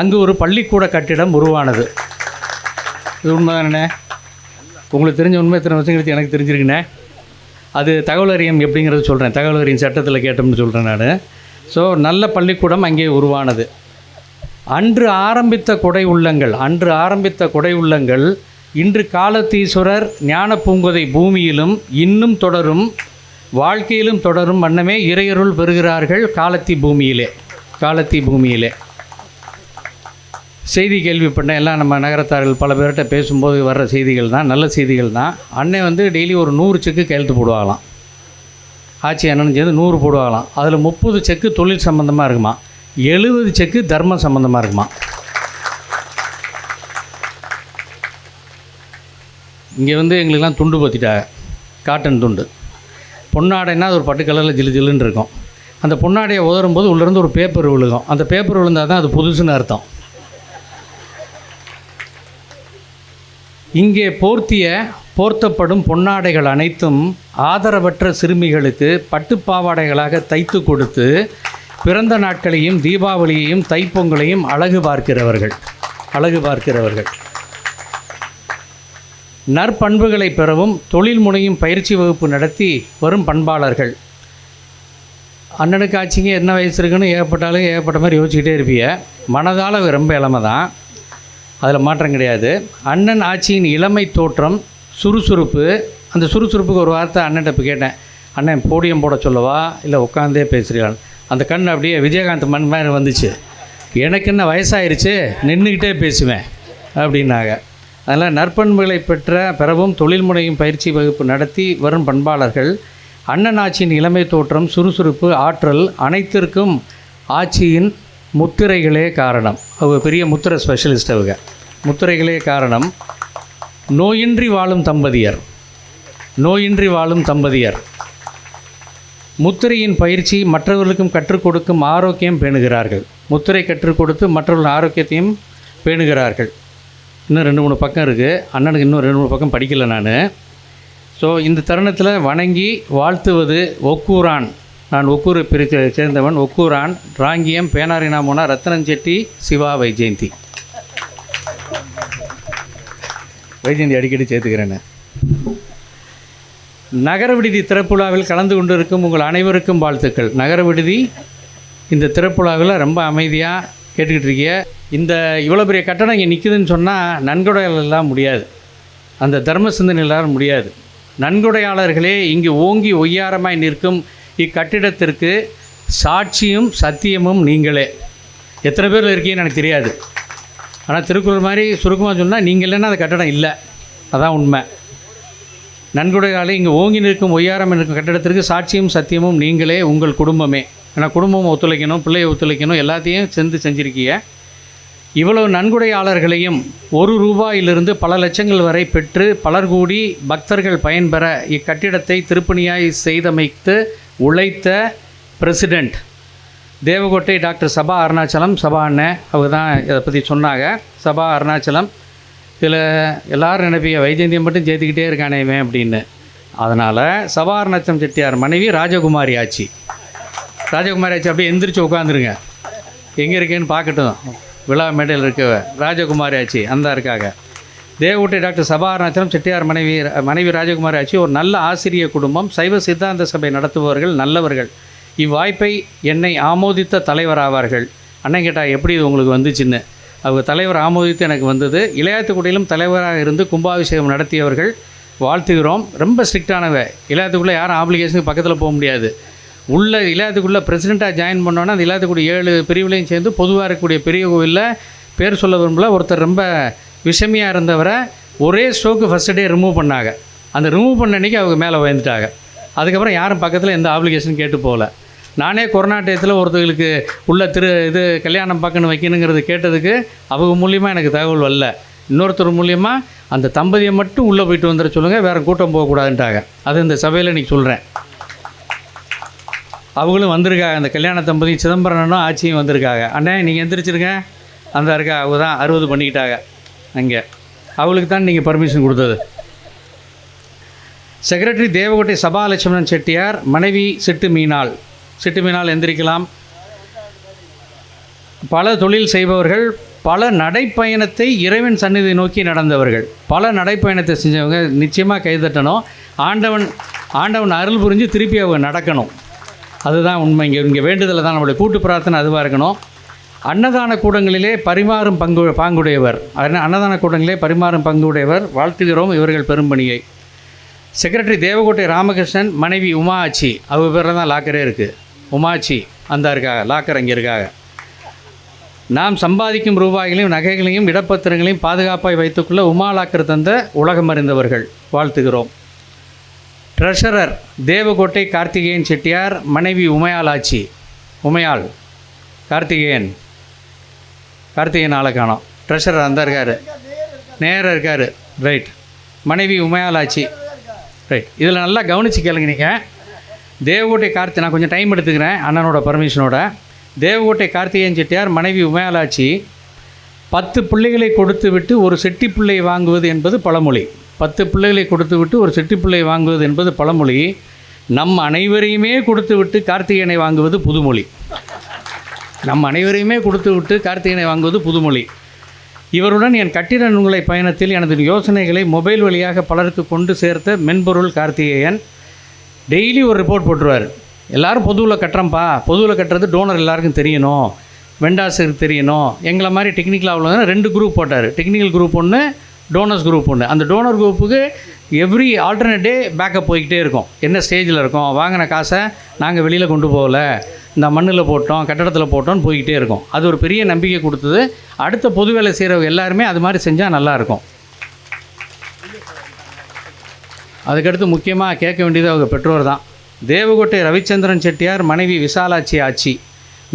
Speaker 2: அங்கு ஒரு பள்ளிக்கூட கட்டிடம் உருவானது. இது உண்மைதானே? உங்களுக்கு தெரிஞ்ச உண்மை இத்தனை வருஷம் கழித்து எனக்கு தெரிஞ்சிருக்குண்ணே. அது தகவல் அறியும் எப்படிங்கிறது சொல்கிறேன், தகவல் அறியும் சட்டத்தில் கேட்டோம்னு சொல்கிறேன் நான். ஸோ நல்ல பள்ளிக்கூடம் அங்கே உருவானது. அன்று ஆரம்பித்த கொடை உள்ளங்கள் இன்று காலத்தீஸ்வரர் ஞான பூங்கொதை பூமியிலும் இன்னும் தொடரும், வாழ்க்கையிலும் தொடரும் வண்ணமே இறையருள் பெறுகிறார்கள் காலத்தி பூமியிலே. செய்தி கேள்விப்பட்டேன், எல்லாம் நம்ம நகரத்தார்கள் பல பேர்கிட்ட பேசும்போது வர்ற செய்திகள் தான், நல்ல செய்திகள் தான். அண்ணன் டெய்லி ஒரு 100 செக்கு கையெழுத்து போடுவாங்களாம். ஆட்சி அண்ணன் சேர்ந்து 100 போடுவாங்களாம். அதில் 30 செக்கு தொழில் சம்மந்தமாக இருக்குமா, 70 செக்கு தர்மம் சம்மந்தமாக இருக்குமா. இங்கே எங்களுக்கெல்லாம் துண்டு பற்றிட்டாங்க, காட்டன் துண்டு. பொன்னாடைன்னா அது ஒரு பட்டு கலரில் ஜில்லுன்னு இருக்கும். அந்த பொன்னாடையை உதரும்போது உள்ளேருந்து ஒரு பேப்பர் விழுகும். அந்த பேப்பர் விழுந்தால் தான் அது புதுசுன்னு அர்த்தம். இங்கே போர்த்தப்படும் பொன்னாடைகள் அனைத்தும் ஆதரவற்ற சிறுமிகளுக்கு பட்டுப்பாவாடைகளாக தைத்து கொடுத்து பிறந்த நாட்களையும் தீபாவளியையும் தைப்பொங்கலையும் அழகு பார்க்கிறவர்கள். நற்பண்புகளை பெறவும் தொழில் முனையும் பயிற்சி வகுப்பு நடத்தி வரும் பண்பாளர்கள். அண்ணனுக்கு ஆச்சிங்க என்ன வயசு இருக்குன்னு ஏகப்பட்ட மாதிரி யோசிச்சுக்கிட்டே இருப்பீங்க. மனதால் ரொம்ப இளமை தான், அதில் மாற்றம் கிடையாது. அண்ணன் ஆச்சியின் இளமை தோற்றம், சுறுசுறுப்பு. அந்த சுறுசுறுப்புக்கு ஒரு வார்த்தை அண்ணன்ட்ட இப்போ கேட்டேன், அண்ணன் போடியம் போட சொல்லவா இல்லை உட்காந்தே பேசுகிறான். அந்த கண் அப்படியே விஜயகாந்த் மண் மாதிரி வந்துச்சு. எனக்கு என்ன வயசாயிருச்சு, நின்றுக்கிட்டே பேசுவேன் அப்படின்னாங்க. அதனால் நற்பண்புகளை பெறவும் தொழில் முனையும் பயிற்சி வகுப்பு நடத்தி வரும் பண்பாளர்கள். அண்ணன் ஆட்சியின் இளமை தோற்றம், சுறுசுறுப்பு, ஆற்றல் அனைத்திற்கும் ஆட்சியின் முத்திரைகளே காரணம். அவங்க பெரிய முத்திரை ஸ்பெஷலிஸ்ட். அவங்க முத்திரைகளே காரணம். நோயின்றி வாழும் தம்பதியர் முத்திரையின் பயிற்சி மற்றவர்களுக்கும் கற்றுக் கொடுக்கும் ஆரோக்கியம் பேணுகிறார்கள். முத்திரை கற்றுக் கொடுத்து மற்றவர்கள் ஆரோக்கியத்தையும் பேணுகிறார்கள். இன்னும் 2-3 பக்கம் இருக்குது. அண்ணனுக்கு இன்னும் 2-3 பக்கம் படிக்கலை நான். ஸோ இந்த தருணத்தில் வணங்கி வாழ்த்துவது ஒக்கூரான். நான் ஒக்கூரை பிரித்து சேர்ந்தவன். ஒக்கூரான், ராங்கியம், பேனாரினாமோனா, ரத்தனஞ்செட்டி, சிவா, வைஜெயந்தி அடிக்கடி சேர்த்துக்கிறேன்னு. நகர விடுதி திறப்புலாவில் கலந்து கொண்டிருக்கும் உங்கள் அனைவருக்கும் வாழ்த்துக்கள். நகர விடுதி இந்த திறப்புலாவில் ரொம்ப அமைதியாக கேட்டுக்கிட்டு இருக்கிய. இந்த இவ்வளோ பெரிய கட்டடம் இங்கே நிற்குதுன்னு சொன்னால் நன்கொடையாளர்களெல்லாம் முடியாது, அந்த தர்ம சிந்தனையாளர் முடியாது. நன்கொடையாளர்களே இங்கு ஓங்கி ஒய்யாரமாய் நிற்கும் இக்கட்டிடத்திற்கு சாட்சியும் சத்தியமும் நீங்களே. எத்தனை பேர் இருக்கீங்கன்னு எனக்கு தெரியாது, ஆனால் திருக்குறள் மாதிரி சுருக்கமாக சொன்னால் நீங்கள் இல்லைன்னா அந்த கட்டடம் இல்லை, அதான் உண்மை. நன்கொடையாளே இங்கே ஓங்கி நிற்கும் ஒய்யாரம் இருக்கும் கட்டிடத்திற்கு சாட்சியும் சத்தியமும் நீங்களே, உங்கள் குடும்பமே. ஏன்னா குடும்பம் ஒத்துழைக்கணும், பிள்ளையை ஒத்துழைக்கணும், எல்லாத்தையும் செஞ்சுருக்கீங்க. இவ்வளவு நன்கொடையாளர்களையும் ₹1 பல லட்சங்கள் வரை பெற்று பலர் கூடி பக்தர்கள் பயன்பெற இக்கட்டிடத்தை திருப்பணியாய் செய்தமைத்து உழைத்த பிரசிடெண்ட் தேவகோட்டை டாக்டர் சபா அருணாச்சலம், சபா அண்ணன் அவங்க தான் இதை பற்றி சொன்னாங்க. சபா அருணாச்சலம் இதில் எல்லோரும் நினைப்பீங்க வைஜெயந்தியம் மட்டும் சேர்த்துக்கிட்டே இருக்கானே இவன் அப்படின்னு. அதனால் சபாரணச்சம் செட்டியார் மனைவி ராஜகுமாரி ஆச்சி. ராஜகுமாரி ஆச்சி அப்படியே எந்திரிச்சு உட்காந்துருங்க, எங்கே இருக்கேன்னு பார்க்கட்டும். விழா மேடையில் இருக்க ராஜகுமாரி ஆச்சி அந்த இருக்காங்க. தேவகோட்டை டாக்டர் சபாரணச்சலம் செட்டியார் மனைவி ராஜகுமாரி ஆச்சி ஒரு நல்ல ஆசிரிய குடும்பம், சைவ சித்தாந்த சபை நடத்துபவர்கள், நல்லவர்கள். இவ்வாய்ப்பை என்னை ஆமோதித்த தலைவராவார்கள். அண்ணன் கேட்டால் எப்படி இது உங்களுக்கு வந்துச்சுன்னு. அவங்க தலைவர் ஆமோதித்து எனக்கு வந்தது. இளையாத்துக்குடியிலும் தலைவராக இருந்து கும்பாபிஷேகம் நடத்தியவர்கள், வாழ்த்துகிறோம். ரொம்ப ஸ்ட்ரிக்டானவ. இளையாத்துக்குள்ளே யாரும் ஆப்ளிகேஷனுக்கு பக்கத்தில் போக முடியாது. உள்ள இளையாத்துக்குள்ளே பிரசிடெண்ட்டாக ஜாயின் பண்ணோன்னா அந்த இளையாத்துக்குடி 7 பிரிவுலையும் சேர்ந்து பொதுவாக இருக்கக்கூடிய பெரிய கோவிலில் பேர் சொல்ல விரும்பல ஒருத்தர் ரொம்ப விஷமியாக இருந்தவரை ஒரே ஸ்ட்ரோக்கு ஃபஸ்ட்டு டே ரிமூவ் பண்ணாங்க. அந்த ரிமூவ் பண்ண அன்றைக்கி அவங்க மேலே வந்துட்டாங்க. அதுக்கப்புறம் யாரும் பக்கத்தில் எந்த ஆப்ளிகேஷன் கேட்டு போகல. நானே கொரோனா டயத்தில் ஒருத்தர்களுக்கு உள்ள கல்யாணம் பார்க்கணும் வைக்கணுங்கிறது கேட்டதுக்கு அவங்க மூலியமாக எனக்கு தகவல் வரல. இன்னொருத்தர் மூலியமாக அந்த தம்பதியை மட்டும் உள்ளே போயிட்டு வந்துட சொல்லுங்கள், வேறு கூட்டம் போகக்கூடாதுன்ட்டாங்க. அது இந்த சபையில் இன்றைக்கி சொல்கிறேன். அவங்களும் வந்திருக்காங்க. அந்த கல்யாண தம்பதி சிதம்பரனும் ஆட்சியும் வந்திருக்காங்க. அண்ணே நீங்கள் எந்திரிச்சிருங்க, அந்த இருக்கா அவங்க தான் 60 பண்ணிக்கிட்டாங்க. அங்கே அவளுக்கு தான் நீங்கள் பர்மிஷன் கொடுத்தது. செக்ரட்டரி தேவகோட்டை சபாலட்சுமணன் செட்டியார் மனைவி சிட்டு மீனாள் எந்திரிக்கலாம். பல தொழில் செய்பவர்கள், பல நடைப்பயணத்தை இறைவன் சந்நிதி நோக்கி நடந்தவர்கள். பல நடைப்பயணத்தை செஞ்சவங்க நிச்சயமாக கைதட்டணும். ஆண்டவன் அருள் புரிஞ்சு திருப்பி அவங்க நடக்கணும். அதுதான் உண்மை. இங்கே வேண்டுதலை தான் நம்மளுடைய கூட்டு பிரார்த்தனை அதுவாக இருக்கணும். அன்னதான கூடங்களிலே பரிமாறும் பாங்குடையவர். அன்னதான கூடங்களிலே பரிமாறும் பங்குடையவர். வாழ்த்துகிறோம் இவர்கள் பெரும்பணியை. செக்ரட்டரி தேவகோட்டை ராமகிருஷ்ணன் மனைவி உமா ஆச்சி, அவங்க பேரில் தான் லாக்கரே இருக்குது. உமாச்சி அந்த இருக்காங்க, லாக்கர் அங்கே இருக்காங்க. நாம் சம்பாதிக்கும் ரூபாய்களையும் நகைகளையும் இடப்பத்திரங்களையும் பாதுகாப்பாக வைத்துக்கொள்ள உமா லாக்கர் தந்த உலகம் அறிந்தவர்கள். வாழ்த்துகிறோம். ட்ரெஷரர் தேவகோட்டை கார்த்திகேயன் செட்டியார் மனைவி உமையாள் ஆச்சி. உமையாள் கார்த்திகேயன் ஆளை காணோம். ட்ரெஷரர் அந்த இருக்கார், நேராக இருக்கார். ரைட். மனைவி உமையாள் ஆச்சி. ரைட். இதில் நல்லா கவனித்து கேளுங்க. நீங்கள் தேவகோட்டை நான் கொஞ்சம் டைம் எடுத்துக்கிறேன் அண்ணனோட பர்மிஷனோட. தேவகோட்டை கார்த்திகேயன் செட்டியார் மனைவி உமையாளாச்சி 10 பிள்ளைகளை கொடுத்து விட்டு ஒரு செட்டி பிள்ளை வாங்குவது என்பது பழமொழி. 10 பிள்ளைகளை கொடுத்து விட்டு ஒரு செட்டி பிள்ளை வாங்குவது என்பது பழமொழி. நம் அனைவரையுமே கொடுத்து விட்டு கார்த்திகேயனை வாங்குவது புதுமொழி. இவருடன் என் கட்டிட நுண்கலை பயணத்தில் எனது யோசனைகளை மொபைல் வழியாக பலருக்கு கொண்டு சேர்த்த மென்பொருள் கார்த்திகேயன் டெய்லி ஒரு ரிப்போர்ட் போட்டுருவார். எல்லோரும் பொதுவில் கட்டுறோம்ப்பா, பொதுவில் கட்டுறது டோனர் எல்லாருக்கும் தெரியணும், வெண்டாஸுக்கு தெரியணும். எங்களை மாதிரி டெக்னிக்கலாக உள்ளவங்க 2 குரூப் போட்டார். டெக்னிக்கல் குரூப் ஒன்று, டோனர்ஸ் குரூப் ஒன்று. அந்த டோனர் குரூப்புக்கு எவ்ரி ஆல்டர்னேட் டே பேக்கப் போய்கிட்டே இருக்கும். என்ன ஸ்டேஜில் இருக்கோம், வாங்கின காசை நாங்கள் வெளியில் கொண்டு போகல, இந்த மண்ணில் போட்டோம், கட்டடத்தில் போட்டோம்னு போய்கிட்டே இருக்கும். அது ஒரு பெரிய நம்பிக்கை கொடுத்தது. அடுத்த பொது வேலை செய்கிறவங்க எல்லாருமே அது மாதிரி செஞ்சால் நல்லாயிருக்கும். அதுக்கடுத்து முக்கியமாக கேட்க வேண்டியது அவங்க பெற்றோர் தான். தேவகோட்டை ரவிச்சந்திரன் செட்டியார் மனைவி விசாலாட்சி ஆச்சி.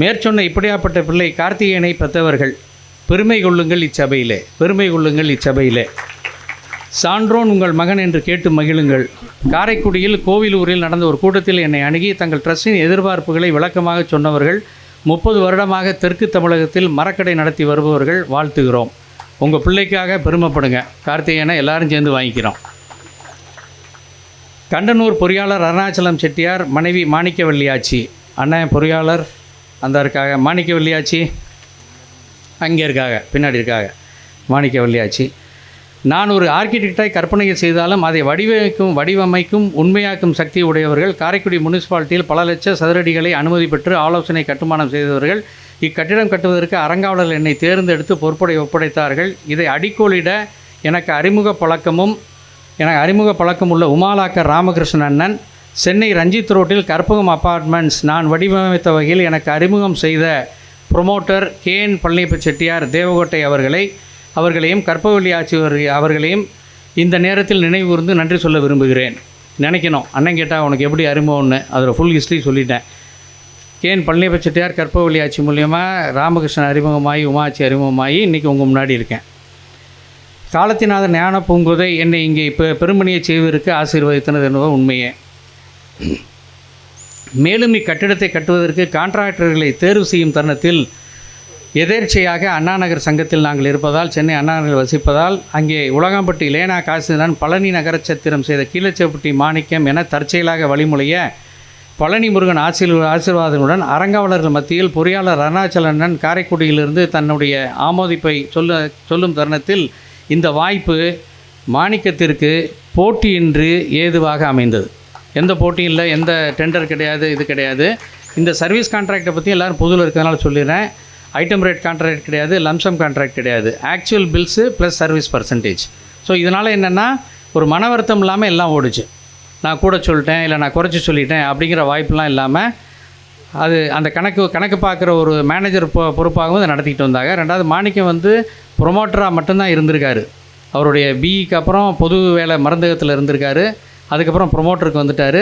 Speaker 2: மேற்சொன்ன இப்படியாப்பட்ட பிள்ளை கார்த்திகேயனை பெற்றவர்கள். பெருமை கொள்ளுங்கள் இச்சபையிலே. சான்றோன் உங்கள் மகன் என்று கேட்டு மகிழுங்கள். காரைக்குடியில் கோவிலூரில் நடந்த ஒரு கூட்டத்தில் என்னை அணுகி தங்கள் ட்ரஸ்டின் எதிர்பார்ப்புகளை விளக்கமாக சொன்னவர்கள். 30 வருடமாக தெற்கு தமிழகத்தில் மரக்கடை நடத்தி வருபவர்கள். வாழ்த்துகிறோம். உங்கள் பிள்ளைக்காக பெருமைப்படுங்க. கார்த்திகேயனை எல்லாரும் சேர்ந்து வாங்கிக்கிறோம். கண்டனூர் பொறியாளர் அருணாச்சலம் செட்டியார் மனைவி மாணிக்கவல்லியாச்சி. அண்ணன் பொறியாளர் அந்த இருக்காக. மாணிக்கவல்லியாச்சி அங்கே இருக்காங்க, பின்னாடி இருக்காங்க. மாணிக்கவல்லியாச்சி. நான் ஒரு ஆர்கிடெக்டாய் கற்பனையை செய்தாலும் அதை வடிவமைக்கும் உண்மையாக்கும் சக்தி உடையவர்கள். காரைக்குடி முனிசிபாலிட்டியில் பல லட்ச சதுரடிகளை அனுமதி பெற்று ஆலோசனை கட்டுமானம் செய்தவர்கள். இக்கட்டிடம் கட்டுவதற்கு அறங்காவலர்கள் என்னை தேர்ந்தெடுத்து பொறுப்படை ஒப்படைத்தார்கள். இதை அடிக்கோளிட எனக்கு அறிமுக பழக்கம் உள்ள உமாலாக்கர் ராமகிருஷ்ணன் அண்ணன், சென்னை ரஞ்சித் ரோட்டில் கற்பகம் அப்பார்ட்மெண்ட்ஸ் நான் வடிவமைத்த வகையில் எனக்கு அறிமுகம் செய்த ப்ரொமோட்டர் கேஎன் பழனியப்ப செட்டியார் தேவகோட்டை அவர்களையும் கற்பவல்லி ஆட்சி அவர்களையும் இந்த நேரத்தில் நினைவுகூர்ந்து நன்றி சொல்ல விரும்புகிறேன். நினைக்கணும் அண்ணன் கேட்டால் உனக்கு எப்படி அறிமுகம்னு அதில் ஃபுல் ஹிஸ்ட்ரி சொல்லிட்டேன். கேஎன் பழனியப்ப செட்டியார் கற்பவல்லி ஆட்சி மூலியமாக ராமகிருஷ்ணன் அறிமுகமாகி உமாச்சி அறிமுகமாகி இன்றைக்கி உங்கள் முன்னாடி இருக்கேன். காலத்தினாத ஞான பூங்குதை என்னை இங்கே இப்போ பெருமணியை செய்வதற்கு ஆசீர்வதித்தனது என்பது உண்மையே. மேலும் இக்கட்டிடத்தை கட்டுவதற்கு கான்ட்ராக்டர்களை தேர்வு செய்யும் தருணத்தில் எதேர்ச்சையாக அண்ணாநகர் சங்கத்தில் நாங்கள் இருப்பதால், சென்னை அண்ணாநகரில் வசிப்பதால், அங்கே உலகம்பட்டி லேனா காசிதான் பழனி நகரச்சத்திரம் செய்த கீழச்செப்பட்டி மாணிக்கம் என தற்செயலாக வழிமொழிய பழனி முருகன் ஆசீர்வாதங்களுடன் அரங்காவலர்கள் மத்தியில் பொறியாளர் அருணாச்சலண்ணன் காரைக்குடியிலிருந்து தன்னுடைய ஆமோதிப்பை சொல்லும் தருணத்தில் இந்த வாய்ப்பு மாணிக்கத்திற்கு போட்டியின்றி ஏதுவாக அமைந்தது. எந்த போட்டியும் இல்லை, எந்த டெண்டர் கிடையாது, இது கிடையாது. இந்த சர்வீஸ் கான்ட்ராக்டை பற்றி எல்லோரும் புதுவில் இருக்கிறதுனால சொல்லிடுறேன். ஐட்டம் ரேட் கான்ட்ராக்ட் கிடையாது, லம்சம் கான்ட்ராக்ட் கிடையாது, actual bills plus service percentage. So இதனால் என்னென்னா ஒரு மன வருத்தம் இல்லாமல் எல்லாம் ஓடிச்சு. நான் கூட சொல்லிட்டேன், இல்லை நான் குறைச்சி சொல்லிட்டேன் அப்படிங்கிற வாய்ப்பெலாம் இல்லாமல் அது அந்த கணக்கு பார்க்குற ஒரு மேனேஜர் பொறுப்பாகவும் அதை நடத்திக்கிட்டு வந்தாங்க. ரெண்டாவது மாணிக்கம் வந்து ப்ரொமோட்டராக மட்டும்தான் இருந்திருக்காரு. அவருடைய பிஇக்கு அப்புறம் பொது வேலை மருந்தகத்தில் இருந்திருக்காரு. அதுக்கப்புறம் ப்ரொமோட்டருக்கு வந்துட்டார்.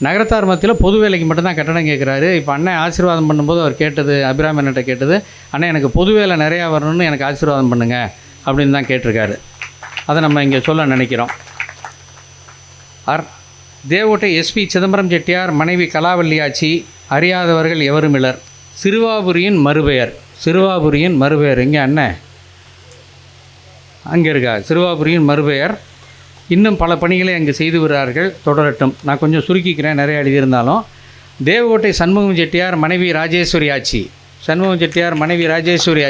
Speaker 2: நகரத்தார் மத்தியில் பொது வேலைக்கு மட்டும்தான் கட்டணம் கேட்குறாரு. இப்போ அண்ணன் ஆசீர்வாதம் பண்ணும்போது அவர் கேட்டது, அபிராமி அண்ணன்ட்ட கேட்டது, அண்ணன் எனக்கு பொது வேலை நிறையா வரணும்னு எனக்கு ஆசீர்வாதம் பண்ணுங்க அப்படின்னு தான் கேட்டிருக்காரு. அதை நம்ம இங்கே சொல்ல நினைக்கிறோம். தேவகோட்டை எஸ்பி சிதம்பரம் செட்டியார் மனைவி கலாவல்லியாச்சி, அறியாதவர்கள் எவரும் இலர். சிறுவாபுரியின் மறுபெயர் இங்கே அண்ணன் அங்கே இருக்கா. சிறுவாபுரியின் மறுபெயர். இன்னும் பல பணிகளை அங்கு செய்து வருகிறார்கள், தொடரட்டும். நான் கொஞ்சம் சுருக்கிக்கிறேன், நிறைய எழுதியிருந்தாலும். தேவகோட்டை சண்முகம் செட்டியார் மனைவி ராஜேஸ்வரி ஆச்சி. சண்முகம் செட்டியார் மனைவி ராஜேஸ்வரி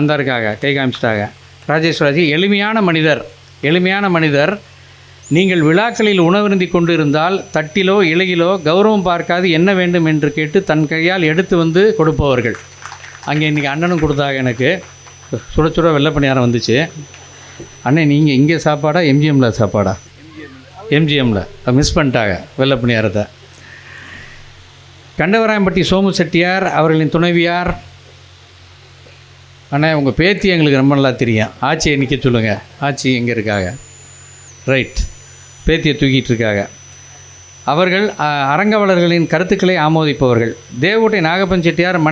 Speaker 2: அந்த இருக்காங்க, கை காமிச்சிட்டாங்க. ராஜேஸ்வரி ஆச்சி எளிமையான மனிதர். நீங்கள் விழாக்களில் உணவருந்தி கொண்டு இருந்தால் தட்டிலோ இலையிலோ கௌரவம் பார்க்காது என்ன வேண்டும் என்று கேட்டு தன் கையால் எடுத்து வந்து கொடுப்பவர்கள். அங்கே இன்றைக்கி அண்ணனும் கொடுத்தாங்க. எனக்கு சுட சுட வெள்ளை பணியாரம் வந்துச்சு. அண்ணன் நீங்கள் இங்கே சாப்பாடா எம்ஜிஎம்மில் சாப்பாடா? எம்ஜிஎம்மில் மிஸ் பண்ணிட்டாங்க வெள்ளை பணியாரத்தை. கண்டவராயம்பட்டி சோமு செட்டியார் அவர்களின் துணைவியார். அண்ணா உங்கள் பேத்தி எங்களுக்கு ரொம்ப நல்லா தெரியும். ஆச்சியை நிற்க சொல்லுங்கள். ஆச்சி எங்கே இருக்காங்க? ரைட், பேத்தியை தூக்கிட்டு இருக்காங்க. அவர்கள் அரங்கவலர்களின் கருத்துக்களை ஆமோதிப்பவர்கள். தேவகோட்டை நாகப்பன் செட்டியார்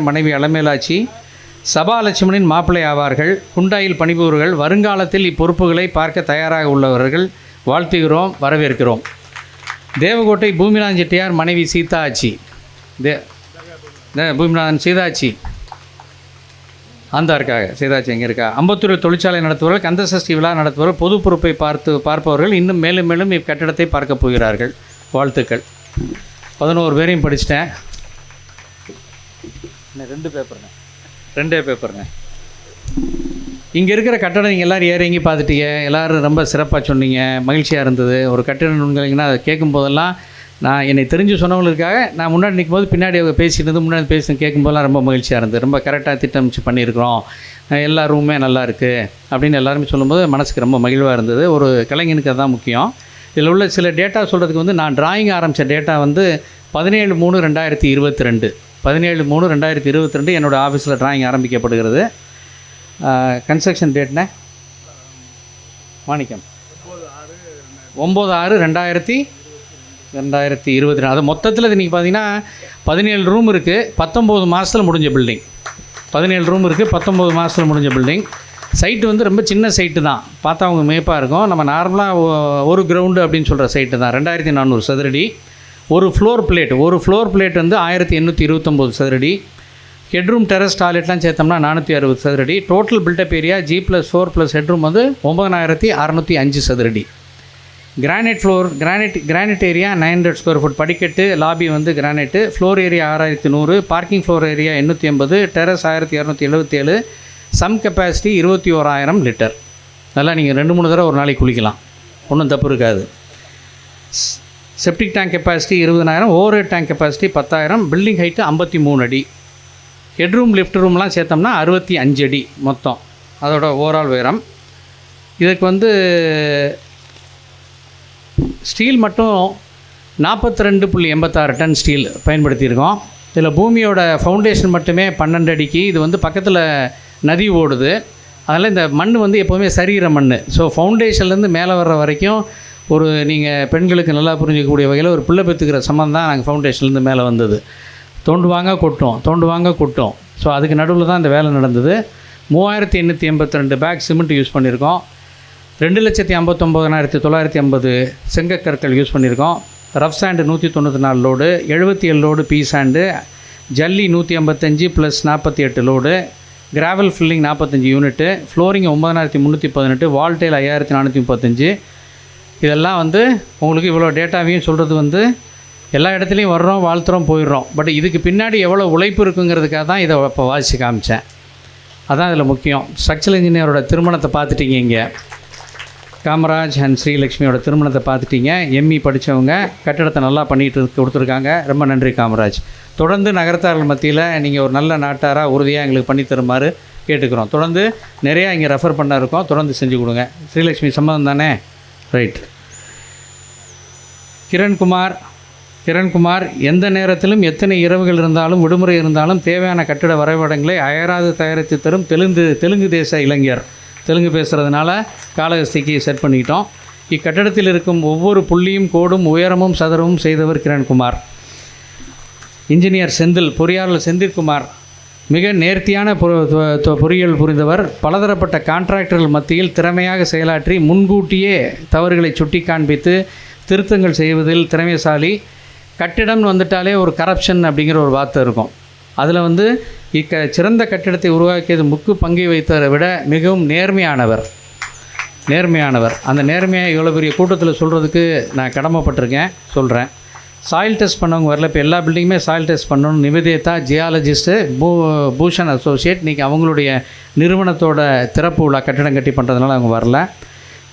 Speaker 2: மனைவி அலமேலாச்சி சபாலட்சுமணின் மாப்பிள்ளை ஆவார்கள். குண்டாயில் பணிபுரிவர்கள். வருங்காலத்தில் இப்பொறுப்புகளை பார்க்க தயாராக உள்ளவர்கள். வாழ்த்துகிறோம், வரவேற்கிறோம். தேவகோட்டை பூமிநாதன் செட்டியார் மனைவி சீதா ஆச்சி. பூமிநாதன் சீதாச்சி அந்த இருக்காங்க. சீதாச்சி எங்கே இருக்கா? அம்பத்தூரில் தொழிற்சாலை நடத்துபவர்கள், கந்தசஷ்டி விழா நடத்துபவர்கள், பொது பொறுப்பை பார்ப்பவர்கள் இன்னும் மேலும் மேலும் இக்கட்டிடத்தை பார்க்க போகிறார்கள். வாழ்த்துக்கள். 11 பேரையும் படிச்சிட்டேன். ரெண்டே பேப்பருங்க. இங்கே இருக்கிற கட்டடம் நீங்கள் எல்லோரும் இறங்கி பார்த்துட்டீங்க. எல்லோரும் ரொம்ப சிறப்பாக சொன்னீங்க, மகிழ்ச்சியாக இருந்தது. ஒரு கட்டிட நுண்கலைங்கன்னா அதை கேட்கும் போதெல்லாம் நான் என்னை தெரிஞ்சு சொன்னவங்களுக்காக நான் முன்னாடி நிற்கும் போது பின்னாடி அவங்க பேசிட்டு முன்னாடி கேட்கும்போதெல்லாம் ரொம்ப மகிழ்ச்சியாக இருந்தது. ரொம்ப கரெக்டாக திட்டமிச்சு பண்ணியிருக்கிறோம், எல்லா ரூமே நல்லா இருக்குது அப்படின்னு எல்லாருமே சொல்லும்போது மனசுக்கு ரொம்ப மகிழ்வாக இருந்தது. ஒரு கலைஞனுக்கு அதுதான் முக்கியம். இதில் உள்ள சில டேட்டா சொல்கிறதுக்கு வந்து நான் டிராயிங் ஆரம்பித்த டேட்டா வந்து 17/3/2022 17/3/2022 என்னோடய ஆஃபீஸில் டிராயிங் ஆரம்பிக்கப்படுகிறது. கன்ஸ்ட்ரக்ஷன் டேட்னா மாணிக்கம் 9/6/2022. அது மொத்தத்தில் இன்றைக்கி பார்த்தீங்கன்னா 17 ரூம் இருக்குது, 19 மாதத்தில் முடிஞ்ச பில்டிங். 17 ரூம் இருக்குது, 19 மாதத்தில் முடிஞ்ச பில்டிங். சைட்டு வந்து ரொம்ப சின்ன சைட்டு தான், பார்த்தா அவங்க மேப்பாக இருக்கும். நம்ம நார்மலாக ஒரு கிரவுண்டு அப்படின்னு சொல்கிற சைட்டு தான். 2400 சதுரடி. ஒரு ஃப்ளோர் பிளேட் வந்து 1829 சதுரடி. ஹெட்ரூம் டெரஸ் டாய்லெட்லாம் சேர்த்தோம்னா 460 சதுரடி. Total build up area G+4+ headroom வந்து 9605 சதுரடி. Granite area 900 square foot. படிக்கட்டு லாபி வந்து granite. Floor area 6100. Parking floor area 880. Terrace 1277. Sump capacity 21,000 litre. நல்லா நீங்கள் 2-3 தடவை ஒரு நாளைக்கு குளிக்கலாம், ஒன்றும் தப்பு இருக்காது. Septic tank capacity 20,000. Over head tank capacity 10,000. Building height 53 அடி. ஹெட்ரூம் லிஃப்ட் ரூம்லாம் சேர்த்தோம்னா 65 அடி மொத்தம், அதோட ஓவரால் உயரம். இதுக்கு வந்து ஸ்டீல் மட்டும் 42.86 டன் ஸ்டீல் பயன்படுத்தியிருக்கோம். இதில் பூமியோட ஃபவுண்டேஷன் மட்டுமே 12 அடிக்கு. இது வந்து பக்கத்தில் நதி ஓடுது, அதனால் இந்த மண் வந்து எப்போவுமே சரிகிற மண். ஸோ ஃபவுண்டேஷன்லேருந்து மேலே வர்ற வரைக்கும் ஒரு நீங்கள் பெண்களுக்கு நல்லா புரிஞ்சிக்கக்கூடிய வகையில் ஒரு பிள்ளை பெற்றுக்கிற சம்மந்தம் தான் நாங்கள் ஃபவுண்டேஷன்லேருந்து மேலே வந்தது. தோண்டுவாங்க கொட்டும். ஸோ அதுக்கு நடுவில் தான் இந்த வேலை நடந்தது. 3882 பேக் சிமெண்ட் யூஸ் பண்ணியிருக்கோம். 2,59,950 செங்கற்கற்கள் யூஸ் பண்ணியிருக்கோம். ரஃப் சாண்டு 194 லோடு, 77 லோடு பீ சாண்டு, ஜல்லி 155 plus 48 load, gravel filling 45 unit, flooring 9318, வால்டேல் 5435. இதெல்லாம் வந்து உங்களுக்கு இவ்வளோ டேட்டாவையும் சொல்கிறது வந்து எல்லா இடத்துலையும் வர்றோம், வாழ்த்துறோம், போயிடுறோம். பட் இதுக்கு பின்னாடி எவ்வளோ உழைப்பு இருக்குங்கிறதுக்காக தான் இதை இப்போ வாசித்து காமிச்சேன். அதான் இதில் முக்கியம். ஸ்ட்ரக்சரல் இன்ஜினியரோட திருமணத்தை பார்த்துட்டீங்க, இங்கே காமராஜ் அண்ட் ஸ்ரீலக்ஷ்மியோட திருமணத்தை பார்த்துட்டீங்க. எம்இ படித்தவங்க கட்டிடத்தை நல்லா பண்ணிட்டு கொடுத்துருக்காங்க. ரொம்ப நன்றி காமராஜ். தொடர்ந்து நகரத்தார்கள் மத்தியில் நீங்கள் ஒரு நல்ல நாட்டாராக உறுதியாக எங்களுக்கு பண்ணி தருமாறு கேட்டுக்கிறோம். தொடர்ந்து நிறையா இங்கே ரெஃபர் பண்ண இருக்கோம், தொடர்ந்து செஞ்சு கொடுங்க. ஸ்ரீலக்ஷ்மி சம்மதம் தானே? ரைட். கிரண்குமார் எந்த நேரத்திலும் எத்தனை இரவுகள் இருந்தாலும் விடுமுறை இருந்தாலும் தேவையான கட்டிட வரைபடங்களை அயராது தயாரித்து தரும் தெலுங்கு தேச இளைஞர். தெலுங்கு பேசுகிறதுனால காலகஸ்திக்கு செட் பண்ணிக்கிட்டோம். இக்கட்டிடத்தில் இருக்கும் ஒவ்வொரு புள்ளியும் கோடும் உயரமும் சதுரமும் செய்தவர் கிரண்குமார். இன்ஜினியர் பொறியாளர் செந்தில்குமார் மிக நேர்த்தியான பொறியியல் புரிந்தவர். பலதரப்பட்ட கான்ட்ராக்டர்கள் மத்தியில் திறமையாக செயலாற்றி முன்கூட்டியே தவறுகளை சுட்டி காண்பித்து திருத்தங்கள் செய்வதில் திறமைசாலி. கட்டிடம்னு வந்துட்டாலே ஒரு கரப்ஷன் அப்படிங்கிற ஒரு வார்த்தை இருக்கும். அதில் வந்து சிறந்த கட்டிடத்தை உருவாக்கியது முக்கிய பங்கை வைத்ததை விட மிகவும் நேர்மையானவர். அந்த நேர்மையை இவ்வளோ பெரிய கூட்டத்தில் சொல்கிறதுக்கு நான் கடமைப்பட்டிருக்கேன், சொல்கிறேன். சாயில் டெஸ்ட் பண்ணவங்க வரல. இப்போ எல்லா பில்டிங்குமே சாயில் டெஸ்ட் பண்ணணும். நிவேதிதா ஜியாலஜிஸ்ட்டு, பூஷன் அசோசியேட், இன்றைக்கி அவங்களுடைய நிறுவனத்தோட திறப்பு விழா கட்டிடம் கட்டி பண்ணுறதுனால அவங்க வரல.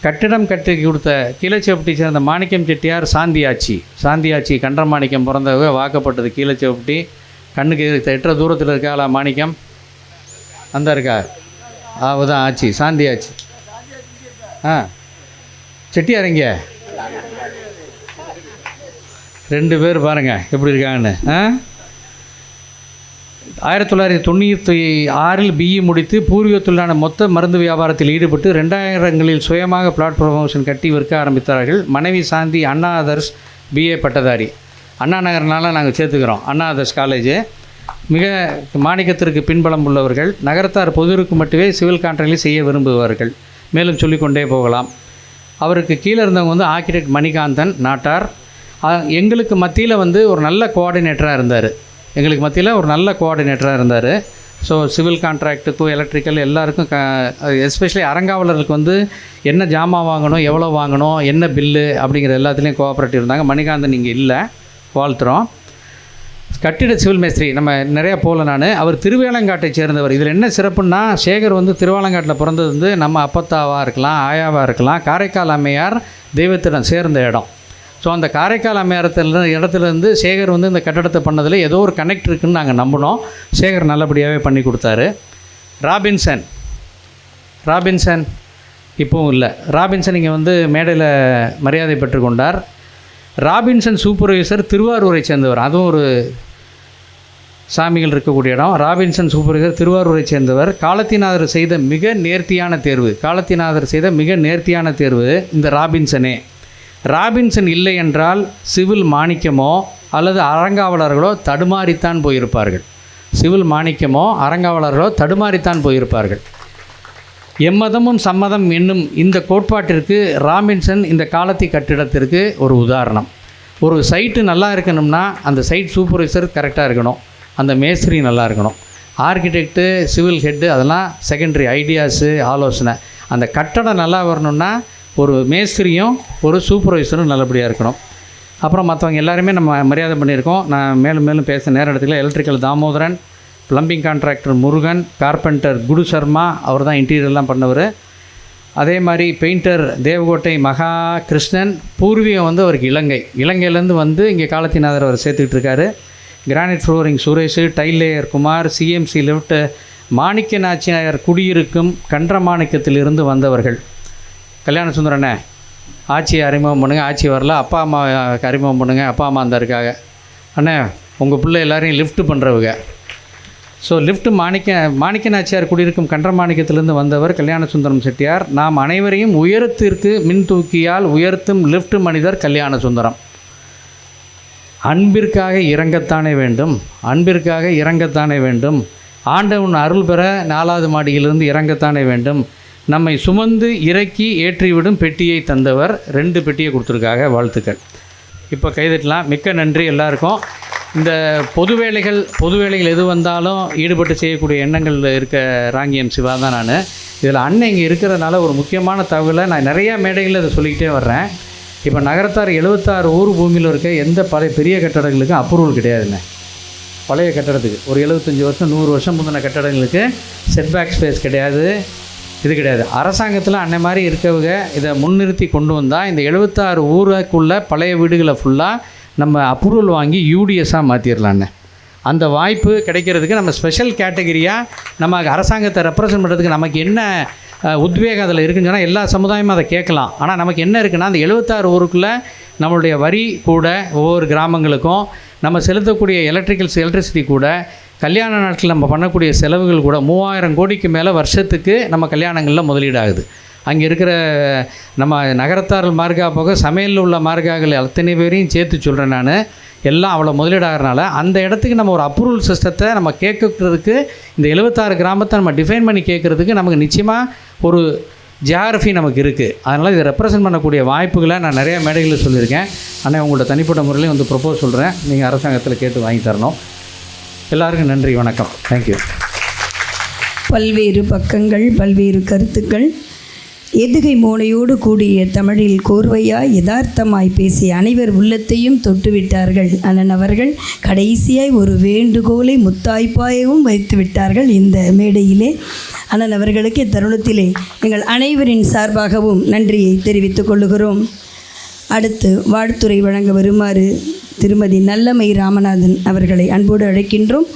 Speaker 2: கட்டிடம் கட்டி கொடுத்த கீழச்செவப்பட்டி சேர்ந்த மாணிக்கம் செட்டியார் சாந்தியாச்சி கண்டமாணிக்கம் பிறந்தவங்க வாக்கப்பட்டது கீழச்செவப்பட்டி. கண்ணுக்கு எட்டுற தூரத்தில் இருக்காளா மாணிக்கம்? அந்த இருக்கா? அவதான் ஆச்சி, சாந்தியாச்சி. செட்டியார் இங்கே 2 பேர் பாருங்கள் எப்படி இருக்காங்கன்னு. 1996 பிஇ முடித்து பூர்வீகத்துள்ளான மொத்த மருந்து வியாபாரத்தில் ஈடுபட்டு 2000களில் சுயமாக பிளாட் ப்ரமோஷன் கட்டி விற்க ஆரம்பித்தார்கள். மனைவி சாந்தி அண்ணா அதர்ஸ் பிஏ பட்டதாரி. அண்ணா நகர்னால நாங்கள் சேர்த்துக்கிறோம். அண்ணா அதர்ஸ் காலேஜு. மிக மாணிக்கத்திற்கு பின்பலம் உள்ளவர்கள். நகரத்தார் பொதுவிற்கு மட்டுமே சிவில் கான்ட்ராக்டில் செய்ய விரும்புவார்கள். மேலும் சொல்லிக்கொண்டே போகலாம். அவருக்கு கீழே இருந்தவங்க வந்து ஆர்கிடெக்ட் மணிகாந்தன் நாட்டார். எங்களுக்கு மத்தியில் வந்து ஒரு நல்ல கோஆர்டினேட்டராக இருந்தார். ஸோ சிவில் கான்ட்ராக்டுக்கும் எலக்ட்ரிக்கல் எல்லாருக்கும் எஸ்பெஷலி அறங்காவலர்களுக்கு வந்து என்ன ஜாமான் வாங்கணும், எவ்வளோ வாங்கணும், என்ன பில்லு அப்படிங்கிற எல்லாத்துலேயும் கோஆப்ரேட்டிவ் இருந்தாங்க. மணிகாந்தன் இங்கே இல்லை, வாழ்த்துறோம். கட்டிட சிவில் மேஸ்திரி நம்ம நிறையா போகல. அவர் திருவேலங்காட்டை சேர்ந்தவர். இதில் என்ன சிறப்புன்னா, சேகர் வந்து திருவாலங்காட்டில் பிறந்தது வந்து நம்ம அப்பத்தாவாக இருக்கலாம், ஆயாவாக இருக்கலாம். காரைக்கால் அம்மையார் தெய்வத்திடம் சேர்ந்த இடம். ஸோ அந்த காரைக்கால் இடத்துலேருந்து சேகர் வந்து இந்த கட்டடத்தை பண்ணதில் ஏதோ ஒரு கனெக்ட் இருக்குதுன்னு நாங்கள் நம்பினோம். சேகர் நல்லபடியாகவே பண்ணி கொடுத்தாரு. ராபின்சன் இப்போவும் இல்லை. ராபின்சன் இங்கே வந்து மேடையில் மரியாதை பெற்றுக்கொண்டார். ராபின்சன் சூப்பர்வைசர் திருவாரூரை சேர்ந்தவர். அதுவும் ஒரு சாமிகள் இருக்கக்கூடிய இடம். ராபின்சன் சூப்பர்வைசர் திருவாரூரை சேர்ந்தவர். காலத்திநாதர் செய்த மிக நேர்த்தியான தேர்வு இந்த ராபின்சன் இல்லை என்றால் சிவில் மாணிக்கமோ அல்லது அறங்காவலர்களோ தடுமாறித்தான் போயிருப்பார்கள். எம்மதமும் சம்மதம் என்னும் இந்த கோட்பாட்டிற்கு ராபின்சன் இந்த காலத்தி கட்டிடத்திற்கு ஒரு உதாரணம். ஒரு சைட்டு நல்லா இருக்கணும்னா அந்த சைட் சூப்பர்வைசர் கரெக்டாக இருக்கணும், அந்த மேஸ்திரி நல்லா இருக்கணும். ஆர்கிடெக்டு, சிவில் ஹெட்டு அதெல்லாம் செகண்டரி, ஐடியாஸு, ஆலோசனை. அந்த கட்டடம் நல்லா வரணும்னா ஒரு மேஸ்திரியும் ஒரு சூப்பர்வைசரும் நல்லபடியாக இருக்கணும். அப்புறம் மற்றவங்க எல்லாருமே நம்ம மரியாதை பண்ணியிருக்கோம். நான் மேலும் பேச நேரம் இடத்துல electrical Damodaran, plumbing contractor Murugan, carpenter குடு சர்மா, அவர் தான் இன்டீரியர்லாம் பண்ணவர். அதே மாதிரி பெயிண்டர் தேவகோட்டை மகா கிருஷ்ணன். பூர்வீகம் வந்து அவருக்கு இலங்கையிலேருந்து வந்து இங்கே காலத்திநாதர் அவர் சேர்த்துக்கிட்டு இருக்காரு. Granite flooring Suresh, tile layer Kumar, CMC lift Manikka Nachiyar குடியிருக்கும் கன்றமாணிக்கத்திலிருந்து வந்தவர்கள். கல்யாண சுந்தரண்ணே, ஆட்சியை அறிமுகம் பண்ணுங்கள். ஆட்சி வரல, அப்பா அம்மா அறிமுகம் பண்ணுங்கள். அப்பா அம்மா அந்த இருக்காங்க. அண்ணே உங்கள் பிள்ளை எல்லாரையும் லிஃப்ட் பண்ணுறவங்க. ஸோ லிஃப்ட் மாணிக்க நாச்சியார் குடியிருக்கும் கன்றமாணிக்கத்திலிருந்து வந்தவர் கல்யாண சுந்தரம் செட்டியார். நாம் அனைவரையும் உயரத்திற்கு மின் தூக்கியால் உயர்த்தும் லிஃப்ட் மனிதர் கல்யாண சுந்தரம். அன்பிற்காக இறங்கத்தானே வேண்டும். ஆண்டவன் அருள் பெற 4வது மாடியிலிருந்து இறங்கத்தானே வேண்டும். நம்மை சுமந்து இறக்கி ஏற்றிவிடும் பெட்டியை தந்தவர். 2 பெட்டியை கொடுத்துருக்காங்க, வாழ்த்துக்கள். இப்போ கைதட்டலாம். மிக்க நன்றி எல்லாருக்கும். இந்த பொது வேலைகள் எது வந்தாலும் ஈடுபட்டு செய்யக்கூடிய எண்ணங்கள் இருக்க ராங்கியம் சிவா தான் நான். இதில் அண்ணன் இங்கே இருக்கிறதுனால ஒரு முக்கியமான தகவலை நான் நிறையா மேடைகளில் இதை சொல்லிக்கிட்டே வர்றேன். இப்போ நகரத்தார் 76 ஊர் பூமியில் இருக்க எந்த பழைய பெரிய கட்டடங்களுக்கும் அப்ரூவல் கிடையாதுண்ணே. பழைய கட்டடத்துக்கு ஒரு 75 வருஷம் 100 வருஷம் முந்தின கட்டடங்களுக்கு செட்பேக் ஸ்பேஸ் கிடையாது, இது கிடையாது. அரசாங்கத்தில் அன்னை மாதிரி இருக்கவங்க இதை முன்னிறுத்தி கொண்டு வந்தால் இந்த 76 ஊருக்குள்ளே பழைய வீடுகளை ஃபுல்லாக நம்ம அப்ரூவல் வாங்கி யூடிஎஸ்ஸாக மாற்றிடலான்னு. அந்த வாய்ப்பு கிடைக்கிறதுக்கு நம்ம ஸ்பெஷல் கேட்டகரியாக நம்ம அரசாங்கத்தை ரெப்ரசன்ட் பண்ணுறதுக்கு நமக்கு என்ன உத்வேகம் அதில் இருக்குன்னு சொன்னால் எல்லா சமுதாயமும் அதை கேட்கலாம். ஆனால் நமக்கு என்ன இருக்குன்னா அந்த 76 ஊருக்குள்ளே நம்மளுடைய வரி கூட ஒவ்வொரு கிராமங்களுக்கும் நம்ம செலுத்தக்கூடிய எலக்ட்ரிசிட்டி கூட கல்யாண நாட்களில் நம்ம பண்ணக்கூடிய செலவுகள் கூட 3000 கோடிக்கு மேலே வருஷத்துக்கு நம்ம கல்யாணங்களில் முதலீடாகுது. அங்கே இருக்கிற நம்ம நகரத்தார்கள் மார்க்கா போக சமையலில் உள்ள மார்க்காக்கள் அத்தனை பேரையும் சேர்த்து சொல்கிறேன் நான். எல்லாம் அவ்வளோ முதலீடாகிறனால அந்த இடத்துக்கு நம்ம ஒரு அப்ரூவல் சிஸ்டத்தை நம்ம கேட்கறதுக்கு இந்த 76 கிராமத்தை நம்ம டிஃபைன் பண்ணி கேட்குறதுக்கு நமக்கு நிச்சயமாக ஒரு ஜியாகிரஃபி நமக்கு இருக்குது. அதனால் இதை ரெப்ரசன்ட் பண்ணக்கூடிய வாய்ப்புகளை நான் நிறையா மேடைகளில் சொல்லியிருக்கேன். ஆனால் உங்களோட தனிப்பட்ட முறையிலையும் வந்து ப்ரொப்போஸ் சொல்கிறேன். நீங்கள் அரசாங்கத்தில் கேட்டு வாங்கி தரணும். எல்லாருக்கும் நன்றி, வணக்கம், தேங்க்யூ.
Speaker 4: பல்வேறு பக்கங்கள், பல்வேறு கருத்துக்கள், எதுகை மோனையோடு கூடிய தமிழில் கோர்வையாய் யதார்த்தமாய் பேசிய அனைவர் உள்ளத்தையும் தொட்டுவிட்டார்கள் அண்ணன் அவர்கள். கடைசியாய் ஒரு வேண்டுகோளை முத்தாய்ப்பாயவும் வைத்து விட்டார்கள் இந்த மேடையிலே. அண்ணன் அவர்களுக்கு இத்தருணத்திலே எங்கள் அனைவரின் சார்பாகவும் நன்றியை தெரிவித்துக் கொள்ளுகிறோம். அடுத்து வாழ்த்துரை வழங்க வருமாறு திருமதி நல்லமை ராமநாதன் அவர்களை அன்போடு அழைக்கின்றோம்.